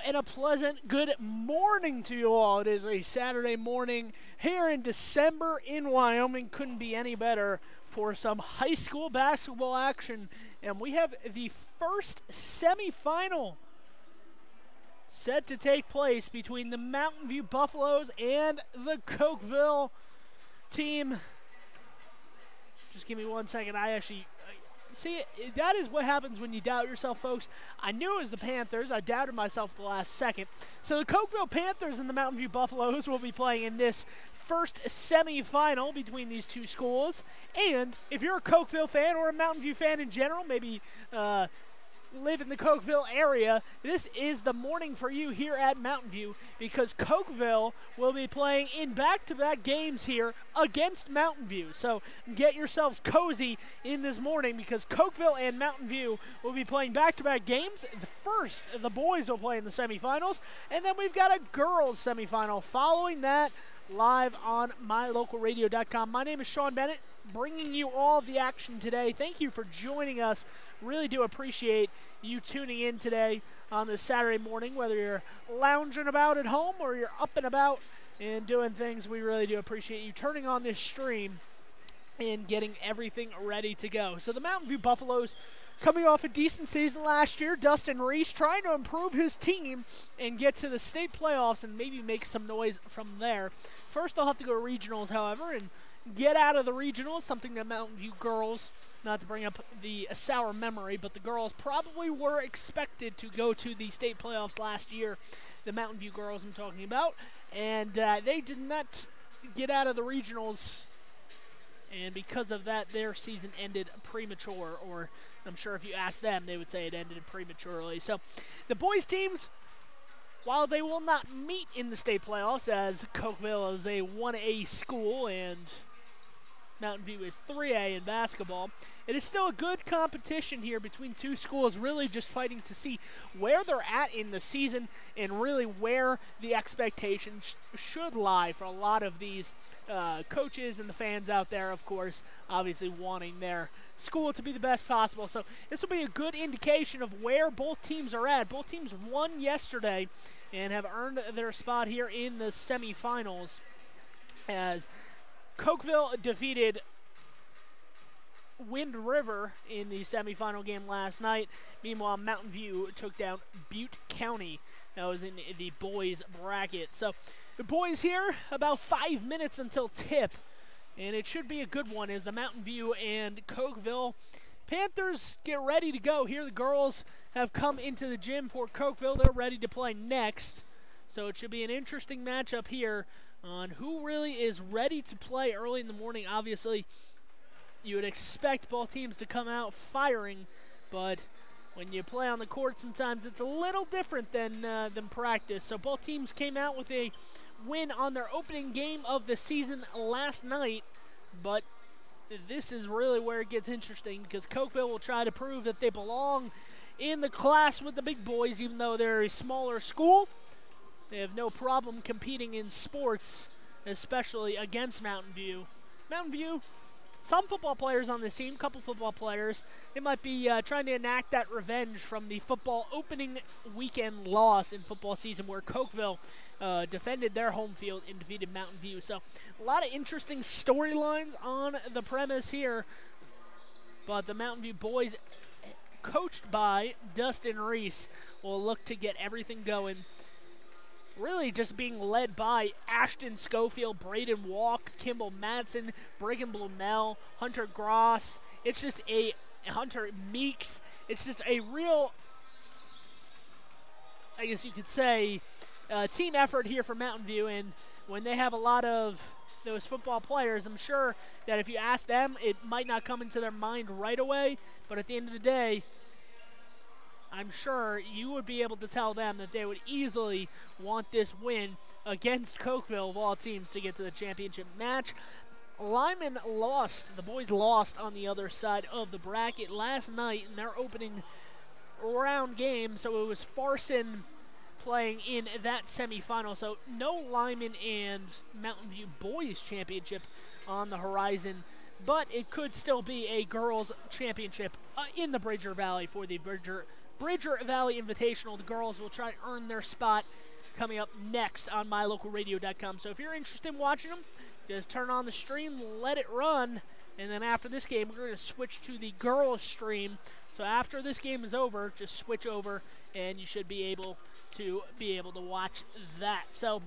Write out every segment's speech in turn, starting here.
and a pleasant good morning to you all. It is a Saturday morning here in December in Wyoming. Couldn't be any better for some high school basketball action. And we have the first semifinal set to take place between the Mountain View Buffaloes and the Cokeville team. Just give me 1 second. See, that is what happens when you doubt yourself, folks. I knew it was the Panthers. I doubted myself at the last second. So the Cokeville Panthers and the Mountain View Buffaloes will be playing in this first semifinal between these two schools. And if you're a Cokeville fan or a Mountain View fan in general, maybe live in the Cokeville area, this is the morning for you here at Mountain View, because Cokeville will be playing in back-to-back games here against Mountain View. So get yourselves cozy in this morning, because Cokeville and Mountain View will be playing back-to-back games. First, the boys will play in the semifinals, and then we've got a girls semifinal following that live on mylocalradio.com. My name is Sean Bennett, bringing you all of the action today. Thank you for joining us. Really do appreciate you tuning in today on this Saturday morning, whether you're lounging about at home or you're up and about and doing things. We really do appreciate you turning on this stream and getting everything ready to go. So the Mountain View Buffaloes, coming off a decent season last year, Dustin Reese trying to improve his team and get to the state playoffs and maybe make some noise from there. First, they'll have to go to regionals, however, and get out of the regionals, something that Mountain View girls, not to bring up the sour memory, but the girls probably were expected to go to the state playoffs last year, the Mountain View girls I'm talking about, and they did not get out of the regionals, and because of that, their season ended premature, or I'm sure if you ask them, they would say it ended prematurely. So the boys' teams, while they will not meet in the state playoffs, as Cokeville is a 1A school and Mountain View is 3A in basketball, it is still a good competition here between two schools, really just fighting to see where they're at in the season and really where the expectations should lie for a lot of these coaches and the fans out there, of course, obviously wanting their school to be the best possible. So this will be a good indication of where both teams are at. Both teams won yesterday and have earned their spot here in the semifinals, as Cokeville defeated Wind River in the semifinal game last night. Meanwhile, Mountain View took down Butte County. That was in the boys bracket. So the boys here, about 5 minutes until tip, and it should be a good one as the Mountain View and Cokeville Panthers get ready to go. Here the girls have come into the gym for Cokeville. They're ready to play next. So it should be an interesting matchup here on who really is ready to play early in the morning. Obviously, you would expect both teams to come out firing, but when you play on the court, sometimes it's a little different than practice. So both teams came out with a win on their opening game of the season last night, but this is really where it gets interesting, because Cokeville will try to prove that they belong in the class with the big boys, even though they're a smaller school. They have no problem competing in sports, especially against Mountain View. Mountain View, some football players on this team, couple football players, they might be trying to enact that revenge from the football opening weekend loss in football season, where Cokeville defended their home field and defeated Mountain View. So a lot of interesting storylines on the premise here, but the Mountain View boys, coached by Dustin Reese, will look to get everything going. Really just being led by Ashton Schofield, Braden Walk, Kimball Madsen, Brigham Blumell, Hunter Gross. It's just a Hunter Meeks. It's just a real, I guess you could say, team effort here for Mountain View. And when they have a lot of those football players, I'm sure that if you ask them, it might not come into their mind right away. But at the end of the day, I'm sure you would be able to tell them that they would easily want this win against Cokeville of all teams to get to the championship match. Lyman lost. The boys lost on the other side of the bracket last night in their opening round game, so it was Farson playing in that semifinal. So no Lyman and Mountain View boys championship on the horizon, but it could still be a girls championship in the Bridger Valley for the Bridger Bridger Valley Invitational. The girls will try to earn their spot coming up next on mylocalradio.com. So if you're interested in watching them, just turn on the stream, let it run, and then after this game, we're going to switch to the girls stream. So after this game is over, just switch over, and you should be able to watch that. So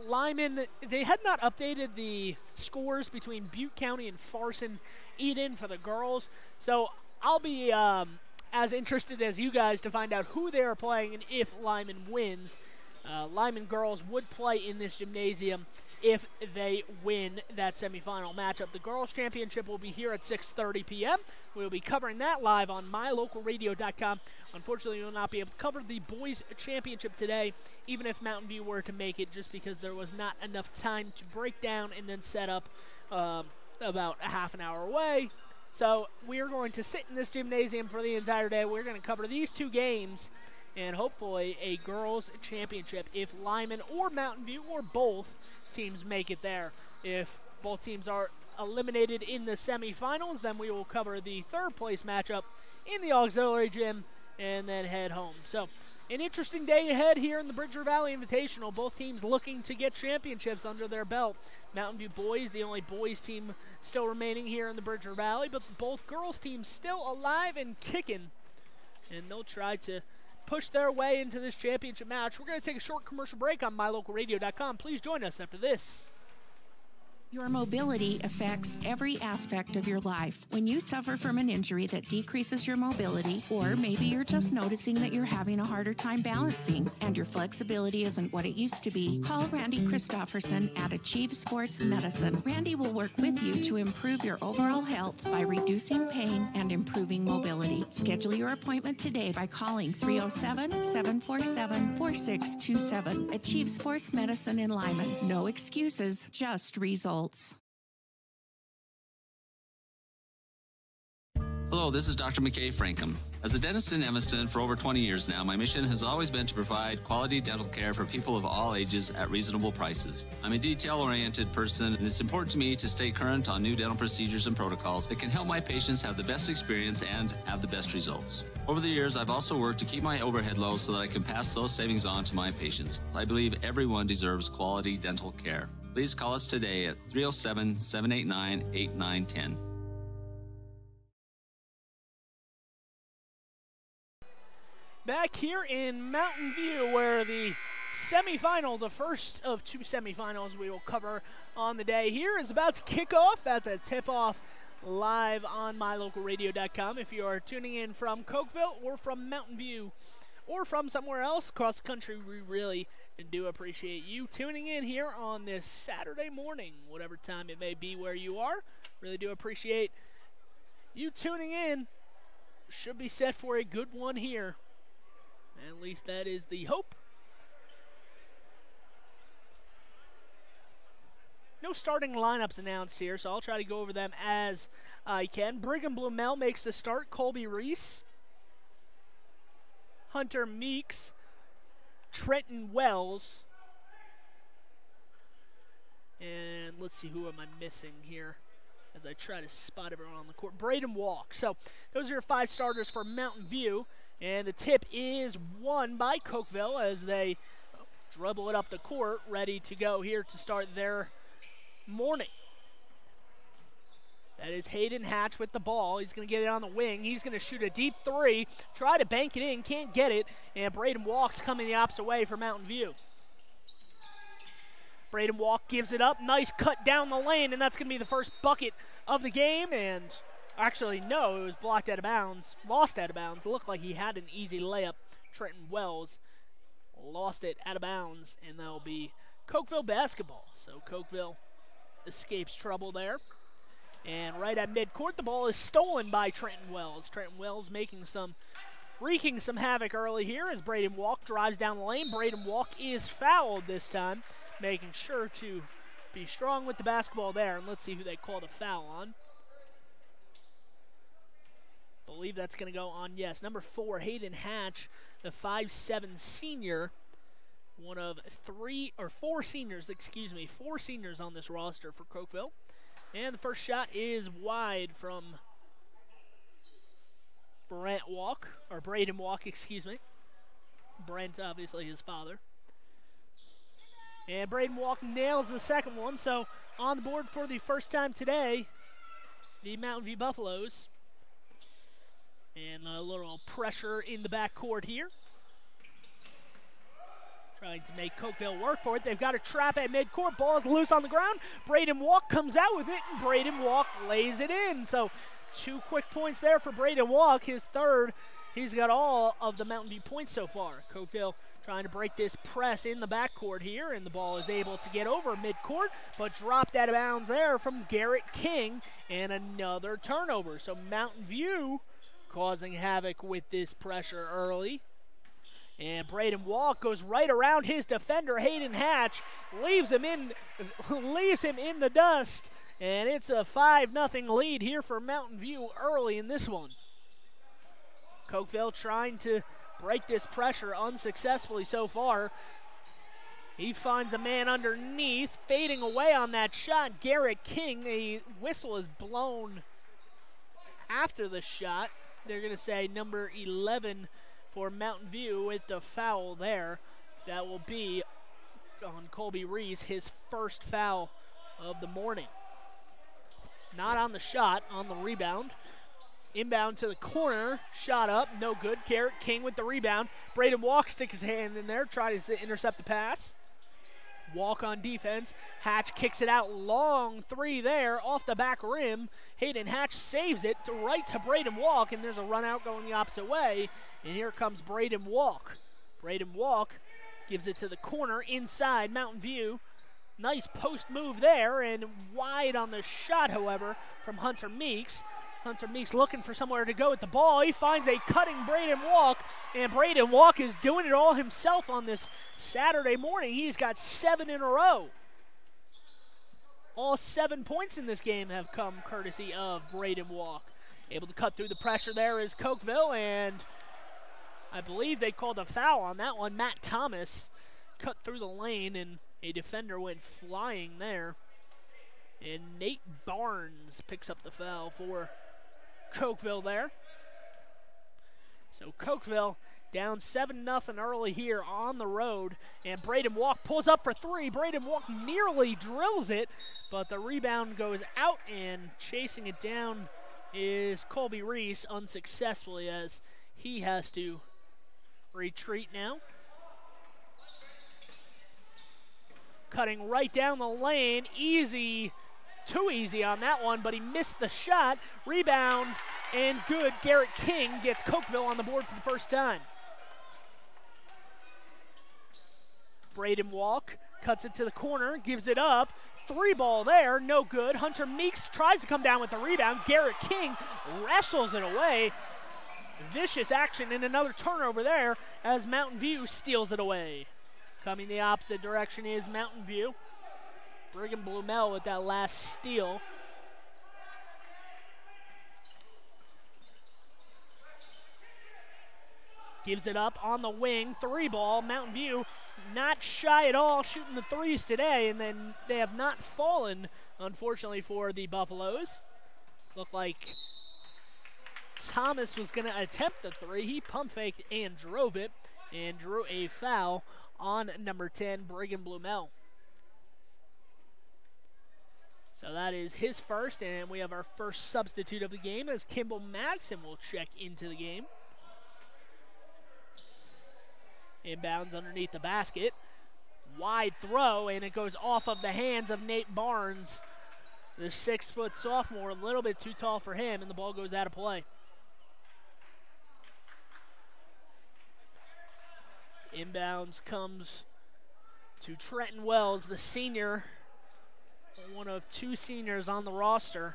Lyman, they had not updated the scores between Butte County and Farson Eden for the girls. So I'll be as interested as you guys to find out who they are playing and if Lyman wins. Lyman girls would play in this gymnasium if they win that semifinal matchup. The girls' championship will be here at 6:30 p.m. We'll be covering that live on mylocalradio.com. Unfortunately, we will not be able to cover the boys' championship today, even if Mountain View were to make it, just because there was not enough time to break down and then set up about a half an hour away. So we are going to sit in this gymnasium for the entire day. We're going to cover these two games and hopefully a girls' championship if Lyman or Mountain View or both teams make it there. If both teams are eliminated in the semifinals, then we will cover the third place matchup in the auxiliary gym and then head home. So an interesting day ahead here in the Bridger Valley Invitational. Both teams looking to get championships under their belt. Mountain View boys, the only boys team still remaining here in the Bridger Valley, but both girls teams still alive and kicking, and they'll try to push their way into this championship match. We're going to take a short commercial break on mylocalradio.com. Please join us after this. Your mobility affects every aspect of your life. When you suffer from an injury that decreases your mobility, or maybe you're just noticing that you're having a harder time balancing and your flexibility isn't what it used to be, call Randy Christofferson at Achieve Sports Medicine. Randy will work with you to improve your overall health by reducing pain and improving mobility. Schedule your appointment today by calling 307-747-4627. Achieve Sports Medicine in Lyman. No excuses, just results. Hello, this is Dr. McKay Frankham. As a dentist in Evanston for over 20 years now, my mission has always been to provide quality dental care for people of all ages at reasonable prices. I'm a detail-oriented person, and it's important to me to stay current on new dental procedures and protocols that can help my patients have the best experience and have the best results. Over the years, I've also worked to keep my overhead low so that I can pass those savings on to my patients. I believe everyone deserves quality dental care. Please call us today at 307-789-8910. Back here in Mountain View, where the semifinal, the first of two semifinals we will cover on the day here, is about to kick off, about to tip off live on mylocalradio.com. If you are tuning in from Cokeville or from Mountain View or from somewhere else across the country, we really do appreciate you tuning in here on this Saturday morning, whatever time it may be where you are. Really do appreciate you tuning in. Should be set for a good one here. At least that is the hope. No starting lineups announced here, so I'll try to go over them as I can. Brigham Blumel makes the start. Colby Reese, Hunter Meeks, Trenton Wells, and let's see, who am I missing here as I try to spot everyone on the court. Braden Walk. So those are your five starters for Mountain View, and the tip is won by Cokeville as they dribble it up the court, ready to go here to start their morning. That is Hayden Hatch with the ball. He's going to get it on the wing. He's going to shoot a deep three, try to bank it in, can't get it, and Braden Walk's coming the opposite way for Mountain View. Braden Walk gives it up. Nice cut down the lane, and that's going to be the first bucket of the game. And actually, no, it was blocked out of bounds, lost out of bounds. It looked like he had an easy layup. Trenton Wells lost it out of bounds, and that'll be Cokeville basketball. So Cokeville escapes trouble there. And right at midcourt, the ball is stolen by Trenton Wells. Trenton Wells wreaking some havoc early here as Braden Walk drives down the lane. Braden Walk is fouled this time, making sure to be strong with the basketball there. And let's see who they called a foul on. Believe that's going to go on, yes, number 4, Hayden Hatch, the 5'7" senior. One of four seniors on this roster for Cokeville. And the first shot is wide from Braden Walk, excuse me. Brent, obviously his father. And Braden Walk nails the second one, so on the board for the first time today, the Mountain View Buffaloes. And a little pressure in the backcourt here. Trying to make Cokeville work for it. They've got a trap at midcourt. Ball's loose on the ground. Braden Walk comes out with it, and Braden Walk lays it in. So 2 quick points there for Braden Walk, his third. He's got all of the Mountain View points so far. Cokeville trying to break this press in the backcourt here, and the ball is able to get over midcourt, but dropped out of bounds there from Garrett King, and another turnover. So Mountain View causing havoc with this pressure early. And Braden Walk goes right around his defender, Hayden Hatch, leaves him in the dust, and it's a 5-0 lead here for Mountain View early in this one. Cokeville trying to break this pressure unsuccessfully so far. He finds a man underneath, fading away on that shot. Garrett King, a whistle is blown after the shot. They're going to say number 11 for Mountain View with the foul there. That will be on Colby Reese, his first foul of the morning. Not on the shot, on the rebound. Inbound to the corner, shot up, no good. Garrett King with the rebound. Braden Walk sticks his hand in there, tries to intercept the pass. Walk on defense. Hatch kicks it out, long 3 there, off the back rim. Hayden Hatch saves it right to Braden Walk, and there's a run out going the opposite way. And here comes Braden Walk. Braden Walk gives it to the corner, inside Mountain View. Nice post move there, and wide on the shot, however, from Hunter Meeks. Hunter Meeks looking for somewhere to go with the ball. He finds a cutting Braden Walk, and Braden Walk is doing it all himself on this Saturday morning. He's got 7 in a row. All 7 points in this game have come courtesy of Braden Walk. Able to cut through the pressure there is Cokeville, and I believe they called a foul on that one. Matt Thomas cut through the lane, and a defender went flying there. And Nate Barnes picks up the foul for Cokeville there. So Cokeville down 7-0 early here on the road. And Braden Walk pulls up for 3. Braden Walk nearly drills it, but the rebound goes out, and chasing it down is Colby Reese unsuccessfully as he has to retreat now. Cutting right down the lane, too easy on that one, but he missed the shot. Rebound, and good. Garrett King gets Cokeville on the board for the first time. Braden Walk cuts it to the corner, gives it up. 3 ball there, no good. Hunter Meeks tries to come down with the rebound. Garrett King wrestles it away. Vicious action, and another turnover there as Mountain View steals it away. Coming the opposite direction is Mountain View. Brigham Blumell with that last steal. Gives it up on the wing. 3 ball. Mountain View not shy at all shooting the 3s today, and then they have not fallen, unfortunately, for the Buffaloes. Looked like Thomas was going to attempt the 3. He pump faked and drove it, and drew a foul on number 10, Brigham Blumell. So that is his first, and we have our first substitute of the game as Kimball Madsen will check into the game. Inbounds underneath the basket. Wide throw, and it goes off of the hands of Nate Barnes. The 6-foot sophomore, a little bit too tall for him, and the ball goes out of play. Inbounds comes to Trenton Wells, the senior, one of 2 seniors on the roster.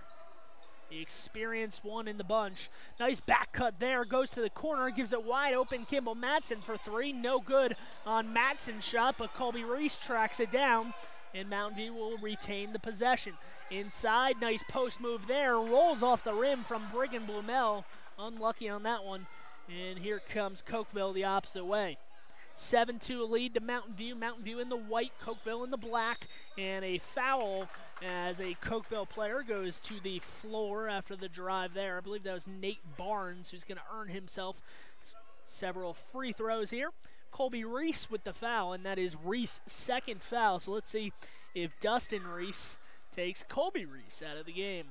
The experienced one in the bunch. Nice back cut there, goes to the corner, gives it wide open. Kimball Madsen for 3, no good on Madsen's shot, but Colby Reese tracks it down, and Mountain View will retain the possession. Inside, nice post move there, rolls off the rim from Brigham Blumell. Unlucky on that one, and here comes Cokeville the opposite way. 7-2 lead to Mountain View. Mountain View in the white, Cokeville in the black, and a foul as a Cokeville player goes to the floor after the drive there. I believe that was Nate Barnes, who's going to earn himself several free throws here. Colby Reese with the foul, and that is Reese's second foul. So let's see if Dustin Reese takes Colby Reese out of the game.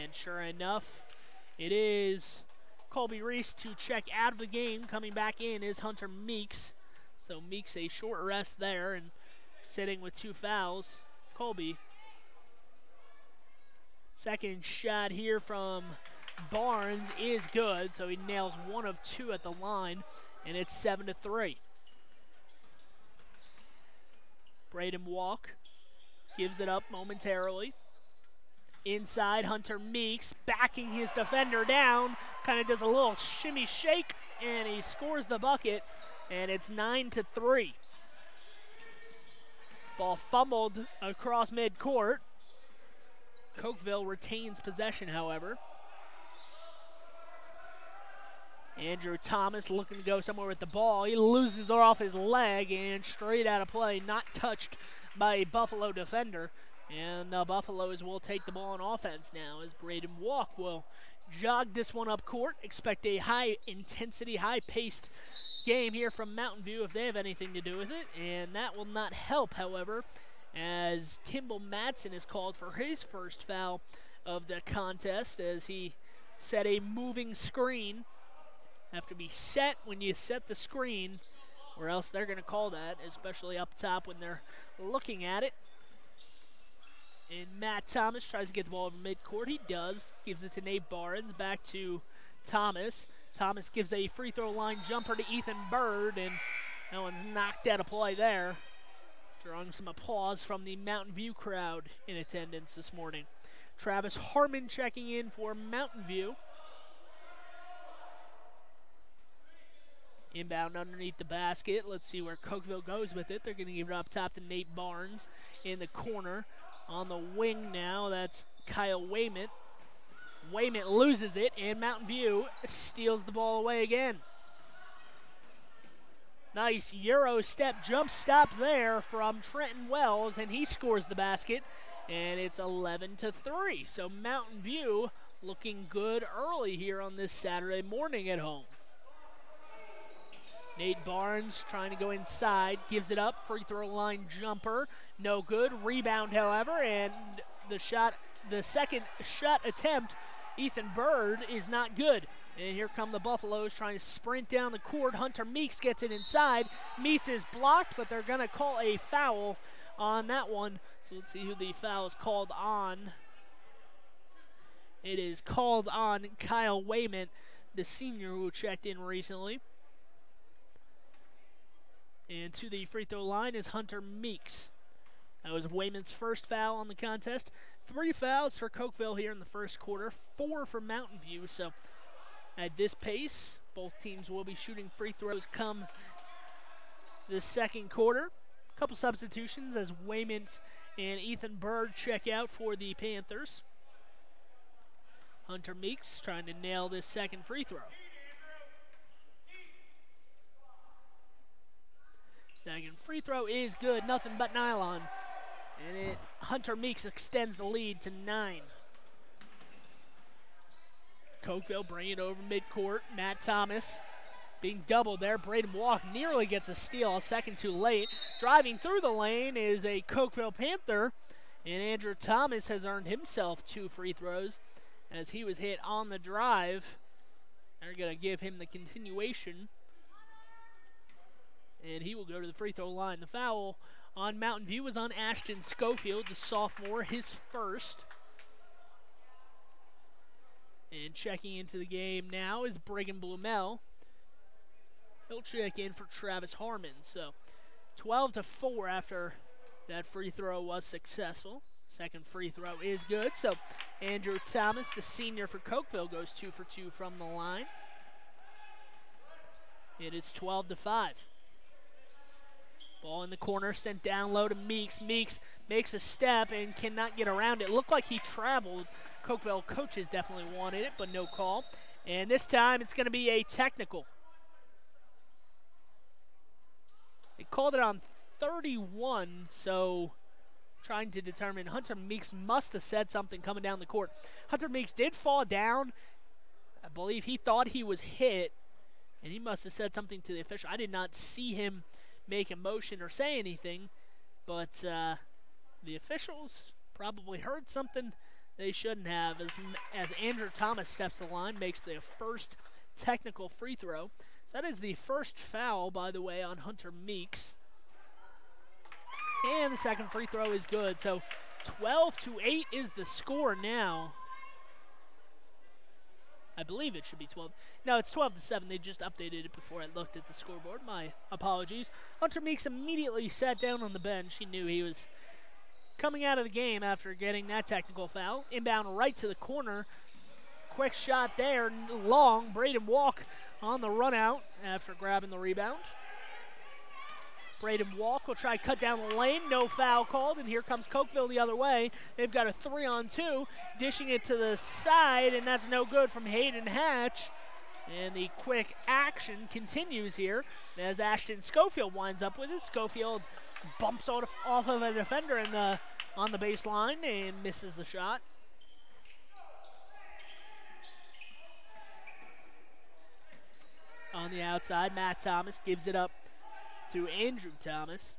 And sure enough, it is Colby Reese to check out of the game. Coming back in is Hunter Meeks. So Meeks a short rest there and sitting with 2 fouls. Colby. Second shot here from Barnes is good, so he nails 1 of 2 at the line, and it's 7-3. Braden Walk gives it up momentarily. Inside, Hunter Meeks backing his defender down, kind of does a little shimmy shake, and he scores the bucket, and it's 9-3. Ball fumbled across midcourt. Cokeville retains possession, however. Andrew Thomas looking to go somewhere with the ball. He loses off his leg and straight out of play, not touched by a Buffalo defender. And the Buffaloes will take the ball on offense now as Braden Walk will jog this one up court. Expect a high-intensity, high-paced game here from Mountain View if they have anything to do with it. And that will not help, however, as Kimball Madsen is called for his first foul of the contest as he set a moving screen. Have to be set when you set the screen, or else they're going to call that, especially up top when they're looking at it. And Matt Thomas tries to get the ball over midcourt. He does. Gives it to Nate Barnes. Back to Thomas. Thomas gives a free throw line jumper to Ethan Bird, and that one's knocked out of play there. Drawing some applause from the Mountain View crowd in attendance this morning. Travis Harmon checking in for Mountain View. Inbound underneath the basket. Let's see where Cokeville goes with it. They're going to give it up top to Nate Barnes in the corner. On the wing now, that's Kyle Wayment. Wayment loses it, and Mountain View steals the ball away again. Nice Euro step jump stop there from Trenton Wells, and he scores the basket, and it's 11-3. So Mountain View looking good early here on this Saturday morning at home. Nate Barnes trying to go inside, gives it up, free throw line jumper, no good. Rebound, however, and the second shot attempt, Ethan Bird, is not good. And here come the Buffaloes trying to sprint down the court. Hunter Meeks gets it inside, Meeks is blocked, but they're going to call a foul on that one. So let's see who the foul is called on. It is called on Kyle Wayment, the senior who checked in recently. And to the free throw line is Hunter Meeks. That was Wayman's first foul on the contest. 3 fouls for Cokeville here in the first quarter, 4 for Mountain View. So at this pace, both teams will be shooting free throws come the second quarter. A couple substitutions as Wayman and Ethan Bird check out for the Panthers. Hunter Meeks trying to nail this second free throw. Second free throw is good, nothing but nylon. And Hunter Meeks extends the lead to 9. Cokeville bringing it over midcourt. Matt Thomas being doubled there. Braden Walk nearly gets a steal, a second too late. Driving through the lane is a Cokeville Panther, and Andrew Thomas has earned himself 2 free throws as he was hit on the drive. They're going to give him the continuation, and he will go to the free throw line. The foul on Mountain View was on Ashton Schofield, the sophomore, his first. And checking into the game now is Brigham Blumel. He'll check in for Travis Harmon. So 12-4 after that free throw was successful. Second free throw is good. So Andrew Thomas, the senior for Cokeville, goes 2 for 2 from the line. It is 12-5. Ball in the corner, sent down low to Meeks. Meeks makes a step and cannot get around it. Looked like he traveled. Cokeville coaches definitely wanted it, but no call. And this time it's going to be a technical. They called it on 31, so trying to determine. Hunter Meeks must have said something coming down the court. Hunter Meeks did fall down. I believe he thought he was hit, and he must have said something to the official. I did not see him make a motion or say anything, but the officials probably heard something they shouldn't have as Andrew Thomas steps to the line, makes the first technical free throw. That is the first foul, by the way, on Hunter Meeks. And the second free throw is good. So 12-8 is the score now. I believe it should be 12. No, it's 12-7. They just updated it before I looked at the scoreboard. My apologies. Hunter Meeks immediately sat down on the bench. He knew he was coming out of the game after getting that technical foul. Inbound right to the corner. Quick shot there, long. Braden Walk on the run out after grabbing the rebound. Braden Walk will try to cut down the lane. No foul called, and here comes Cokeville the other way. They've got a 3-on-2, dishing it to the side, and that's no good from Hayden Hatch. And the quick action continues here as Ashton Schofield winds up with it. Schofield bumps off of a defender on the baseline and misses the shot. On the outside, Matt Thomas gives it up to Andrew Thomas.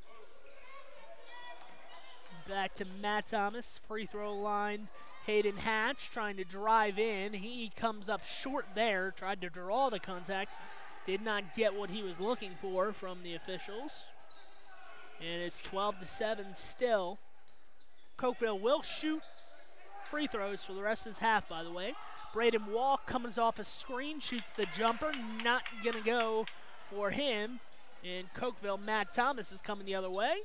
Back to Matt Thomas, free throw line. Hayden Hatch trying to drive in. He comes up short there, tried to draw the contact. Did not get what he was looking for from the officials. And it's 12-7 still. Cokeville will shoot free throws for the rest of this half, by the way. Braden Walk comes off a screen, shoots the jumper. Not going to go for him. And Cokeville, Matt Thomas is coming the other way.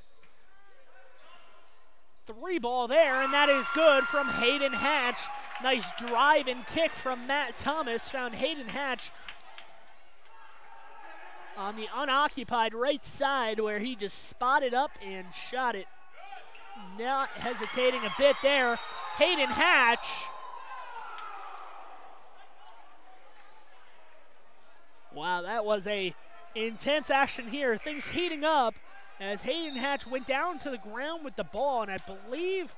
3 ball there, and that is good from Hayden Hatch. Nice drive and kick from Matt Thomas. Found Hayden Hatch on the unoccupied right side where he just spotted up and shot it. Not hesitating a bit there. Hayden Hatch. Wow, that was a intense action here. Things heating up as Hayden Hatch went down to the ground with the ball, and I believe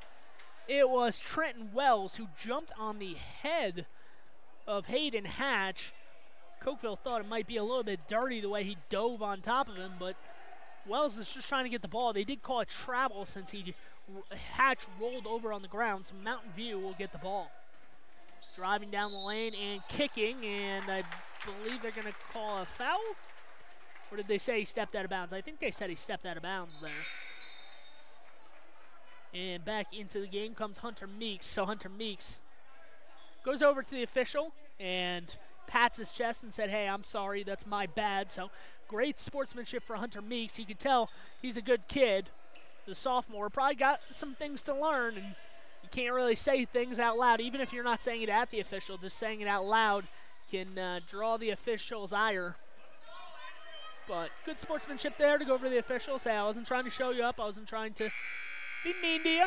it was Trenton Wells who jumped on the head of Hayden Hatch. Cokeville thought it might be a little bit dirty the way he dove on top of him, but Wells is just trying to get the ball. They did call it travel since Hatch rolled over on the ground, so Mountain View will get the ball. Driving down the lane and kicking, and I believe they're going to call a foul. Or did they say he stepped out of bounds? I think they said he stepped out of bounds there. And back into the game comes Hunter Meeks. So Hunter Meeks goes over to the official and pats his chest and said, hey, I'm sorry, that's my bad. So great sportsmanship for Hunter Meeks. You can tell he's a good kid. The sophomore probably got some things to learn, and you can't really say things out loud. Even if you're not saying it at the official, just saying it out loud can draw the official's ire. But good sportsmanship there to go over to the official, say, I wasn't trying to show you up, I wasn't trying to be mean to you.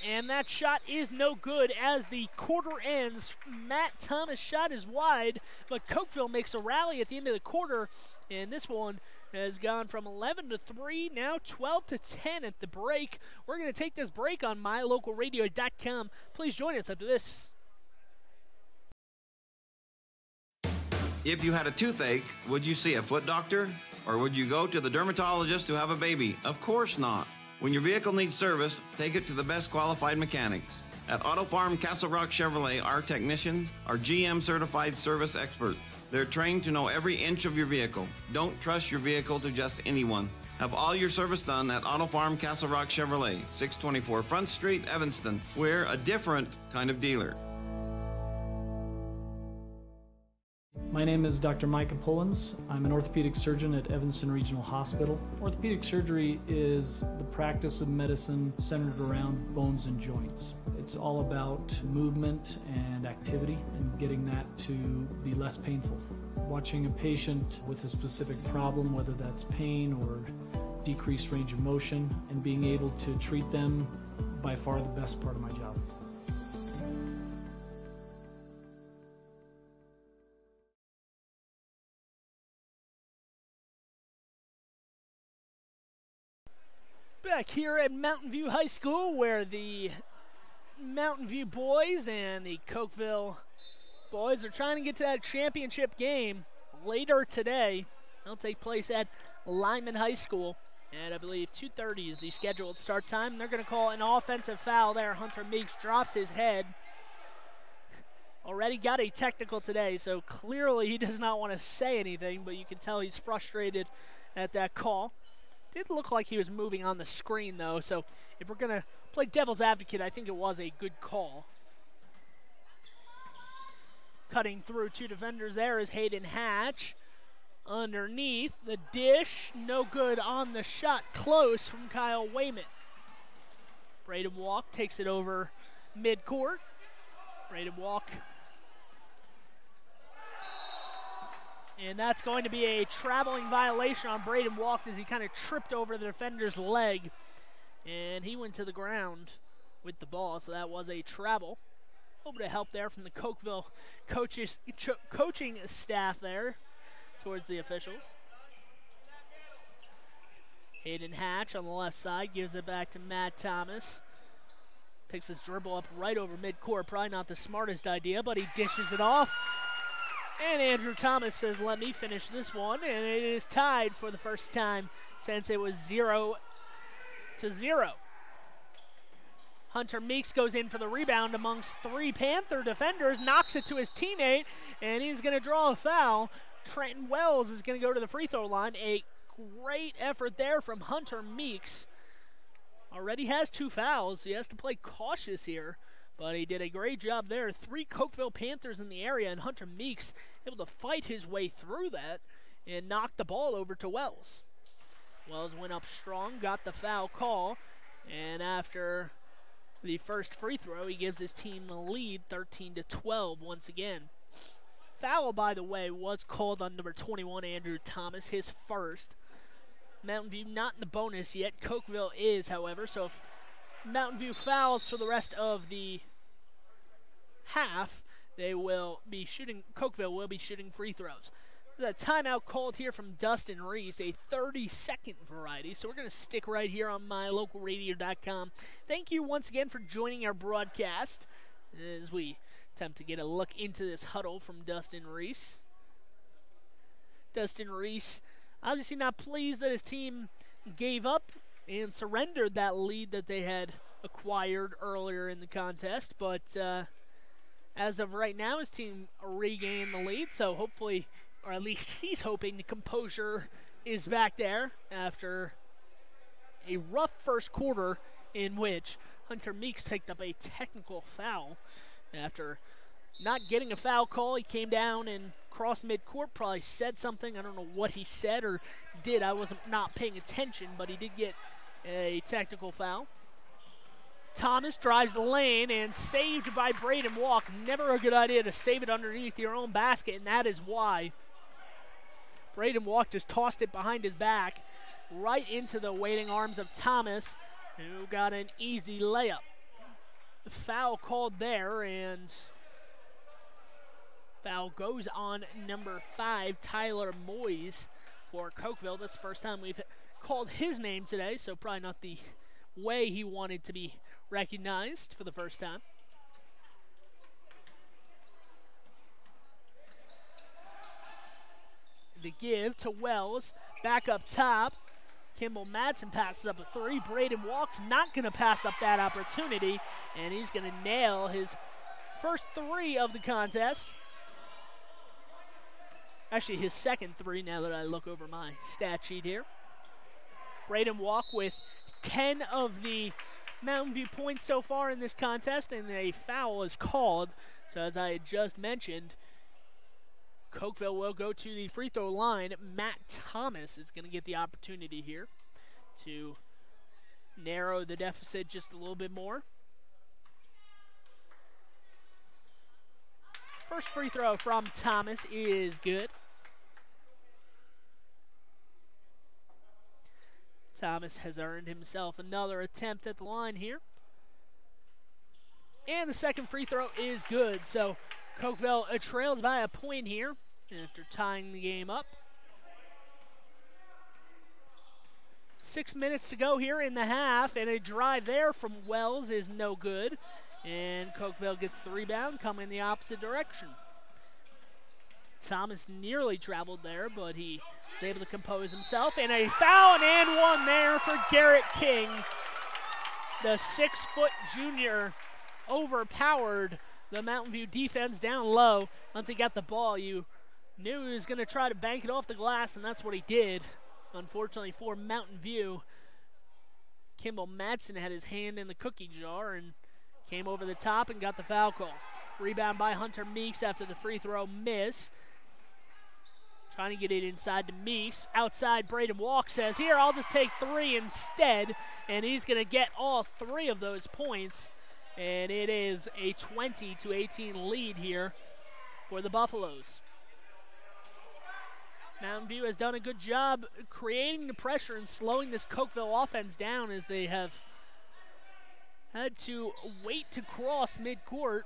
And that shot is no good as the quarter ends. Matt Thomas' shot is wide, but Cokeville makes a rally at the end of the quarter, and this one has gone from 11-3, now 12-10 at the break. We're going to take this break on mylocalradio.com. Please join us after this. If you had a toothache, would you see a foot doctor? Or would you go to the dermatologist to have a baby? Of course not. When your vehicle needs service, take it to the best qualified mechanics. At Auto Farm Castle Rock Chevrolet, our technicians are GM certified service experts. They're trained to know every inch of your vehicle. Don't trust your vehicle to just anyone. Have all your service done at Auto Farm Castle Rock Chevrolet, 624 Front Street, Evanston. We're a different kind of dealer. My name is Dr. Micah Pullins. I'm an orthopedic surgeon at Evanston Regional Hospital. Orthopedic surgery is the practice of medicine centered around bones and joints. It's all about movement and activity and getting that to be less painful. Watching a patient with a specific problem, whether that's pain or decreased range of motion, and being able to treat them, by far the best part of my job. Back here at Mountain View High School, where the Mountain View boys and the Cokeville boys are trying to get to that championship game later today. It'll take place at Lyman High School, and I believe 2:30 is the scheduled start time. They're going to call an offensive foul there. Hunter Meeks drops his head. Already got a technical today, so clearly he does not want to say anything, but you can tell he's frustrated at that call. Did look like he was moving on the screen, though, so if we're going to play devil's advocate, I think it was a good call. Cutting through two defenders there is Hayden Hatch. Underneath the dish, no good on the shot, close from Kyle Wayman. Braden Walk takes it over midcourt. Braden Walk. And that's going to be a traveling violation on Braden Walk as he kind of tripped over the defender's leg. And he went to the ground with the ball, so that was a travel. A little bit of help there from the Cokeville coaching staff there towards the officials. Hayden Hatch on the left side gives it back to Matt Thomas. Picks his dribble up right over midcourt. Probably not the smartest idea, but he dishes it off. And Andrew Thomas says, let me finish this one. And it is tied for the first time since it was 0-0. Hunter Meeks goes in for the rebound amongst three Panther defenders, knocks it to his teammate, and he's going to draw a foul. Trenton Wells is going to go to the free throw line. A great effort there from Hunter Meeks. Already has 2 fouls. He has to play cautious here, but he did a great job there. 3 Cokeville Panthers in the area, and Hunter Meeks able to fight his way through that and knock the ball over to Wells. Wells went up strong, got the foul call, and after the first free throw, he gives his team the lead 13-12 once again. Foul, by the way, was called on number 21, Andrew Thomas, his first. Mountain View not in the bonus yet. Cokeville is, however, so if Mountain View fouls for the rest of the half, they will be shooting, Cokeville will be shooting free throws. The timeout called here from Dustin Reese, a 30-second variety, so we're going to stick right here on mylocalradio.com. Thank you once again for joining our broadcast as we attempt to get a look into this huddle from Dustin Reese. Dustin Reese obviously not pleased that his team gave up and surrendered that lead that they had acquired earlier in the contest, but as of right now, his team regained the lead, so hopefully, or at least he's hoping, the composure is back there after a rough first quarter in which Hunter Meeks picked up a technical foul. After not getting a foul call, he came down and crossed midcourt, probably said something. I don't know what he said or did. I wasn't not paying attention, but he did get a technical foul. Thomas drives the lane and saved by Braden Walk. Never a good idea to save it underneath your own basket, and that is why. Braden Walk just tossed it behind his back right into the waiting arms of Thomas, who got an easy layup. The foul called there, and foul goes on number 5, Tyler Moyes for Cokeville. That's the first time we've called his name today, so probably not the way he wanted to be recognized for the first time. The give to Wells, back up top. Kimball Madsen passes up a 3. Braden Walk's not going to pass up that opportunity, and he's going to nail his first 3 of the contest. Actually, his second 3 now that I look over my stat sheet here. Braden Walk with 10 of the Mountain View points so far in this contest, and a foul is called. So as I had just mentioned, Cokeville will go to the free throw line. Matt Thomas is going to get the opportunity here to narrow the deficit just a little bit more. First free throw from Thomas is good. Thomas has earned himself another attempt at the line here. And the second free throw is good. So Cokeville trails by a point here after tying the game up. 6 minutes to go here in the half, and a drive there from Wells is no good. And Cokeville gets the rebound, coming in the opposite direction. Thomas nearly traveled there, but he was able to compose himself. And a foul and one there for Garrett King. The 6-foot junior overpowered the Mountain View defense down low. Once he got the ball, you knew he was going to try to bank it off the glass, and that's what he did. Unfortunately for Mountain View, Kimball Madsen had his hand in the cookie jar and came over the top and got the foul call. Rebound by Hunter Meeks after the free throw miss. Trying to get it inside to Meeks. Outside, Braden Walk says, here, I'll just take 3 instead. And he's going to get all 3 of those points. And it is a 20-18 lead here for the Buffaloes. Mountain View has done a good job creating the pressure and slowing this Cokeville offense down as they have had to wait to cross midcourt.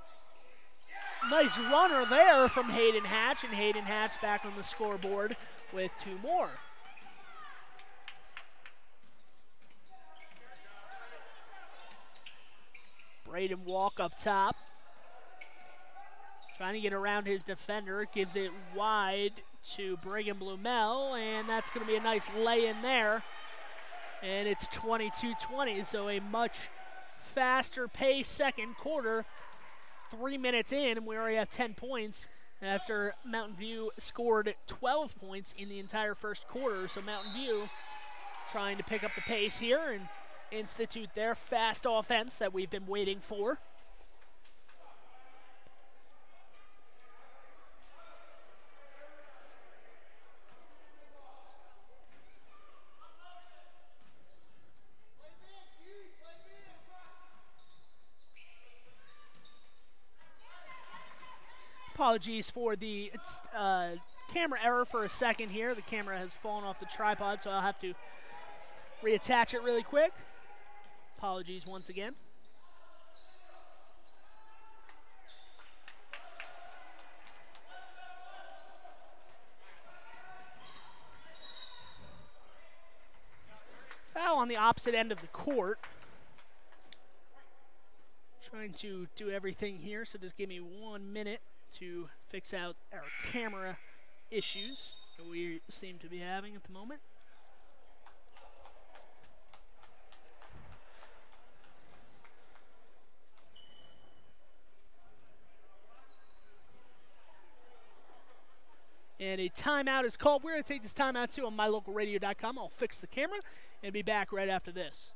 Nice runner there from Hayden Hatch, and Hayden Hatch back on the scoreboard with 2 more. Braden Walk up top. Trying to get around his defender, gives it wide to Brigham Blumel, and that's going to be a nice lay-in there. And it's 22-20, so a much faster pace second quarter. 3 minutes in, and we already have 10 points after Mountain View scored 12 points in the entire first quarter. So Mountain View trying to pick up the pace here and institute their fast offense that we've been waiting for. Apologies for the camera error for a second here. The camera has fallen off the tripod, so I'll have to reattach it really quick. Apologies once again. Foul on the opposite end of the court. Trying to do everything here, so just give me 1 minute to fix out our camera issues that we seem to be having at the moment. And a timeout is called. We're going to take this timeout too on mylocalradio.com. I'll fix the camera and be back right after this.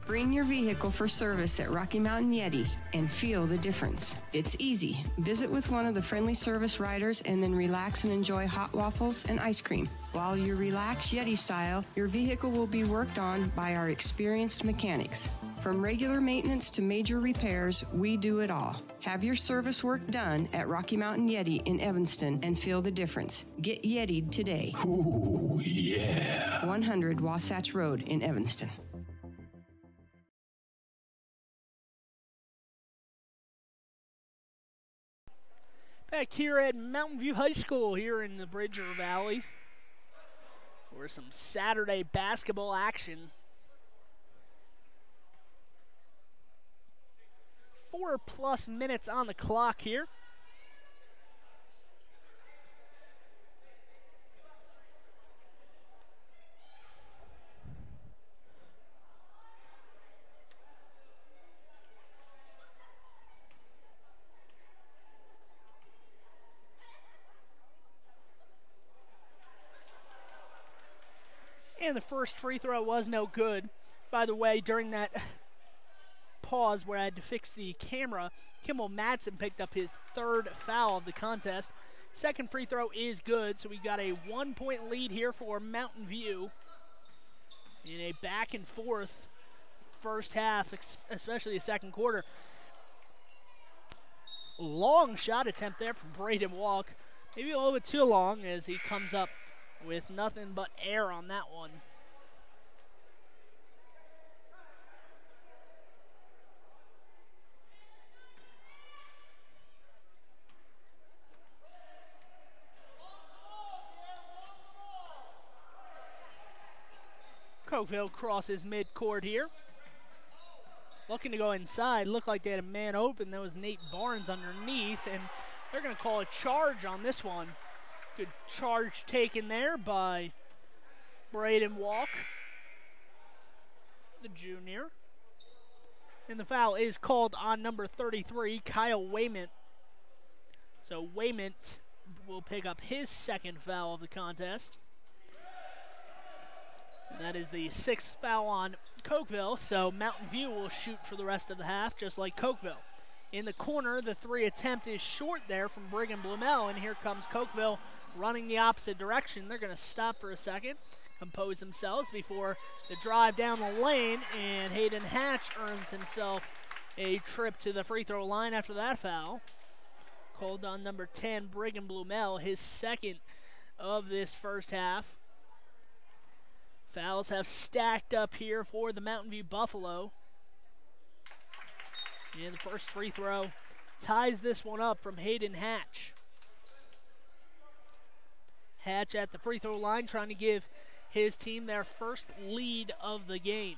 Bring your vehicle for service at Rocky Mountain Yeti and feel the difference. It's easy. Visit with one of the friendly service riders and then relax and enjoy hot waffles and ice cream. While you relax Yeti style, your vehicle will be worked on by our experienced mechanics. From regular maintenance to major repairs, we do it all. Have your service work done at Rocky Mountain Yeti in Evanston and feel the difference. Get Yeti'd today. Ooh, yeah. 100 Wasatch Road in Evanston. Back here at Mountain View High School here in the Bridger Valley for some Saturday basketball action. 4+ minutes on the clock here. And the first free throw was no good. By the way, during that pause where I had to fix the camera, Kimball Madsen picked up his 3rd foul of the contest. Second free throw is good, so we got a 1-point lead here for Mountain View in a back and forth first half, especially the second quarter. Long shot attempt there from Braden Walk. Maybe a little bit too long as he comes up with nothing but air on that one. Cokeville crosses midcourt here. Looking to go inside. Looked like they had a man open. That was Nate Barnes underneath, and they're going to call a charge on this one. Good charge taken there by Braden Walk, the junior. And the foul is called on number 33, Kyle Wayment. So Wayment will pick up his second foul of the contest. And that is the 6th foul on Cokeville, so Mountain View will shoot for the rest of the half, just like Cokeville. In the corner, the 3 attempt is short there from Brigham Blumel, and here comes Cokeville running the opposite direction. They're going to stop for a second, compose themselves before the drive down the lane, and Hayden Hatch earns himself a trip to the free throw line after that foul. Called on number 10, Brigham Blumel, his second of this first half. Fouls have stacked up here for the Mountain View Buffalo. And the first free throw ties this one up from Hayden Hatch. Hatch at the free throw line trying to give his team their first lead of the game.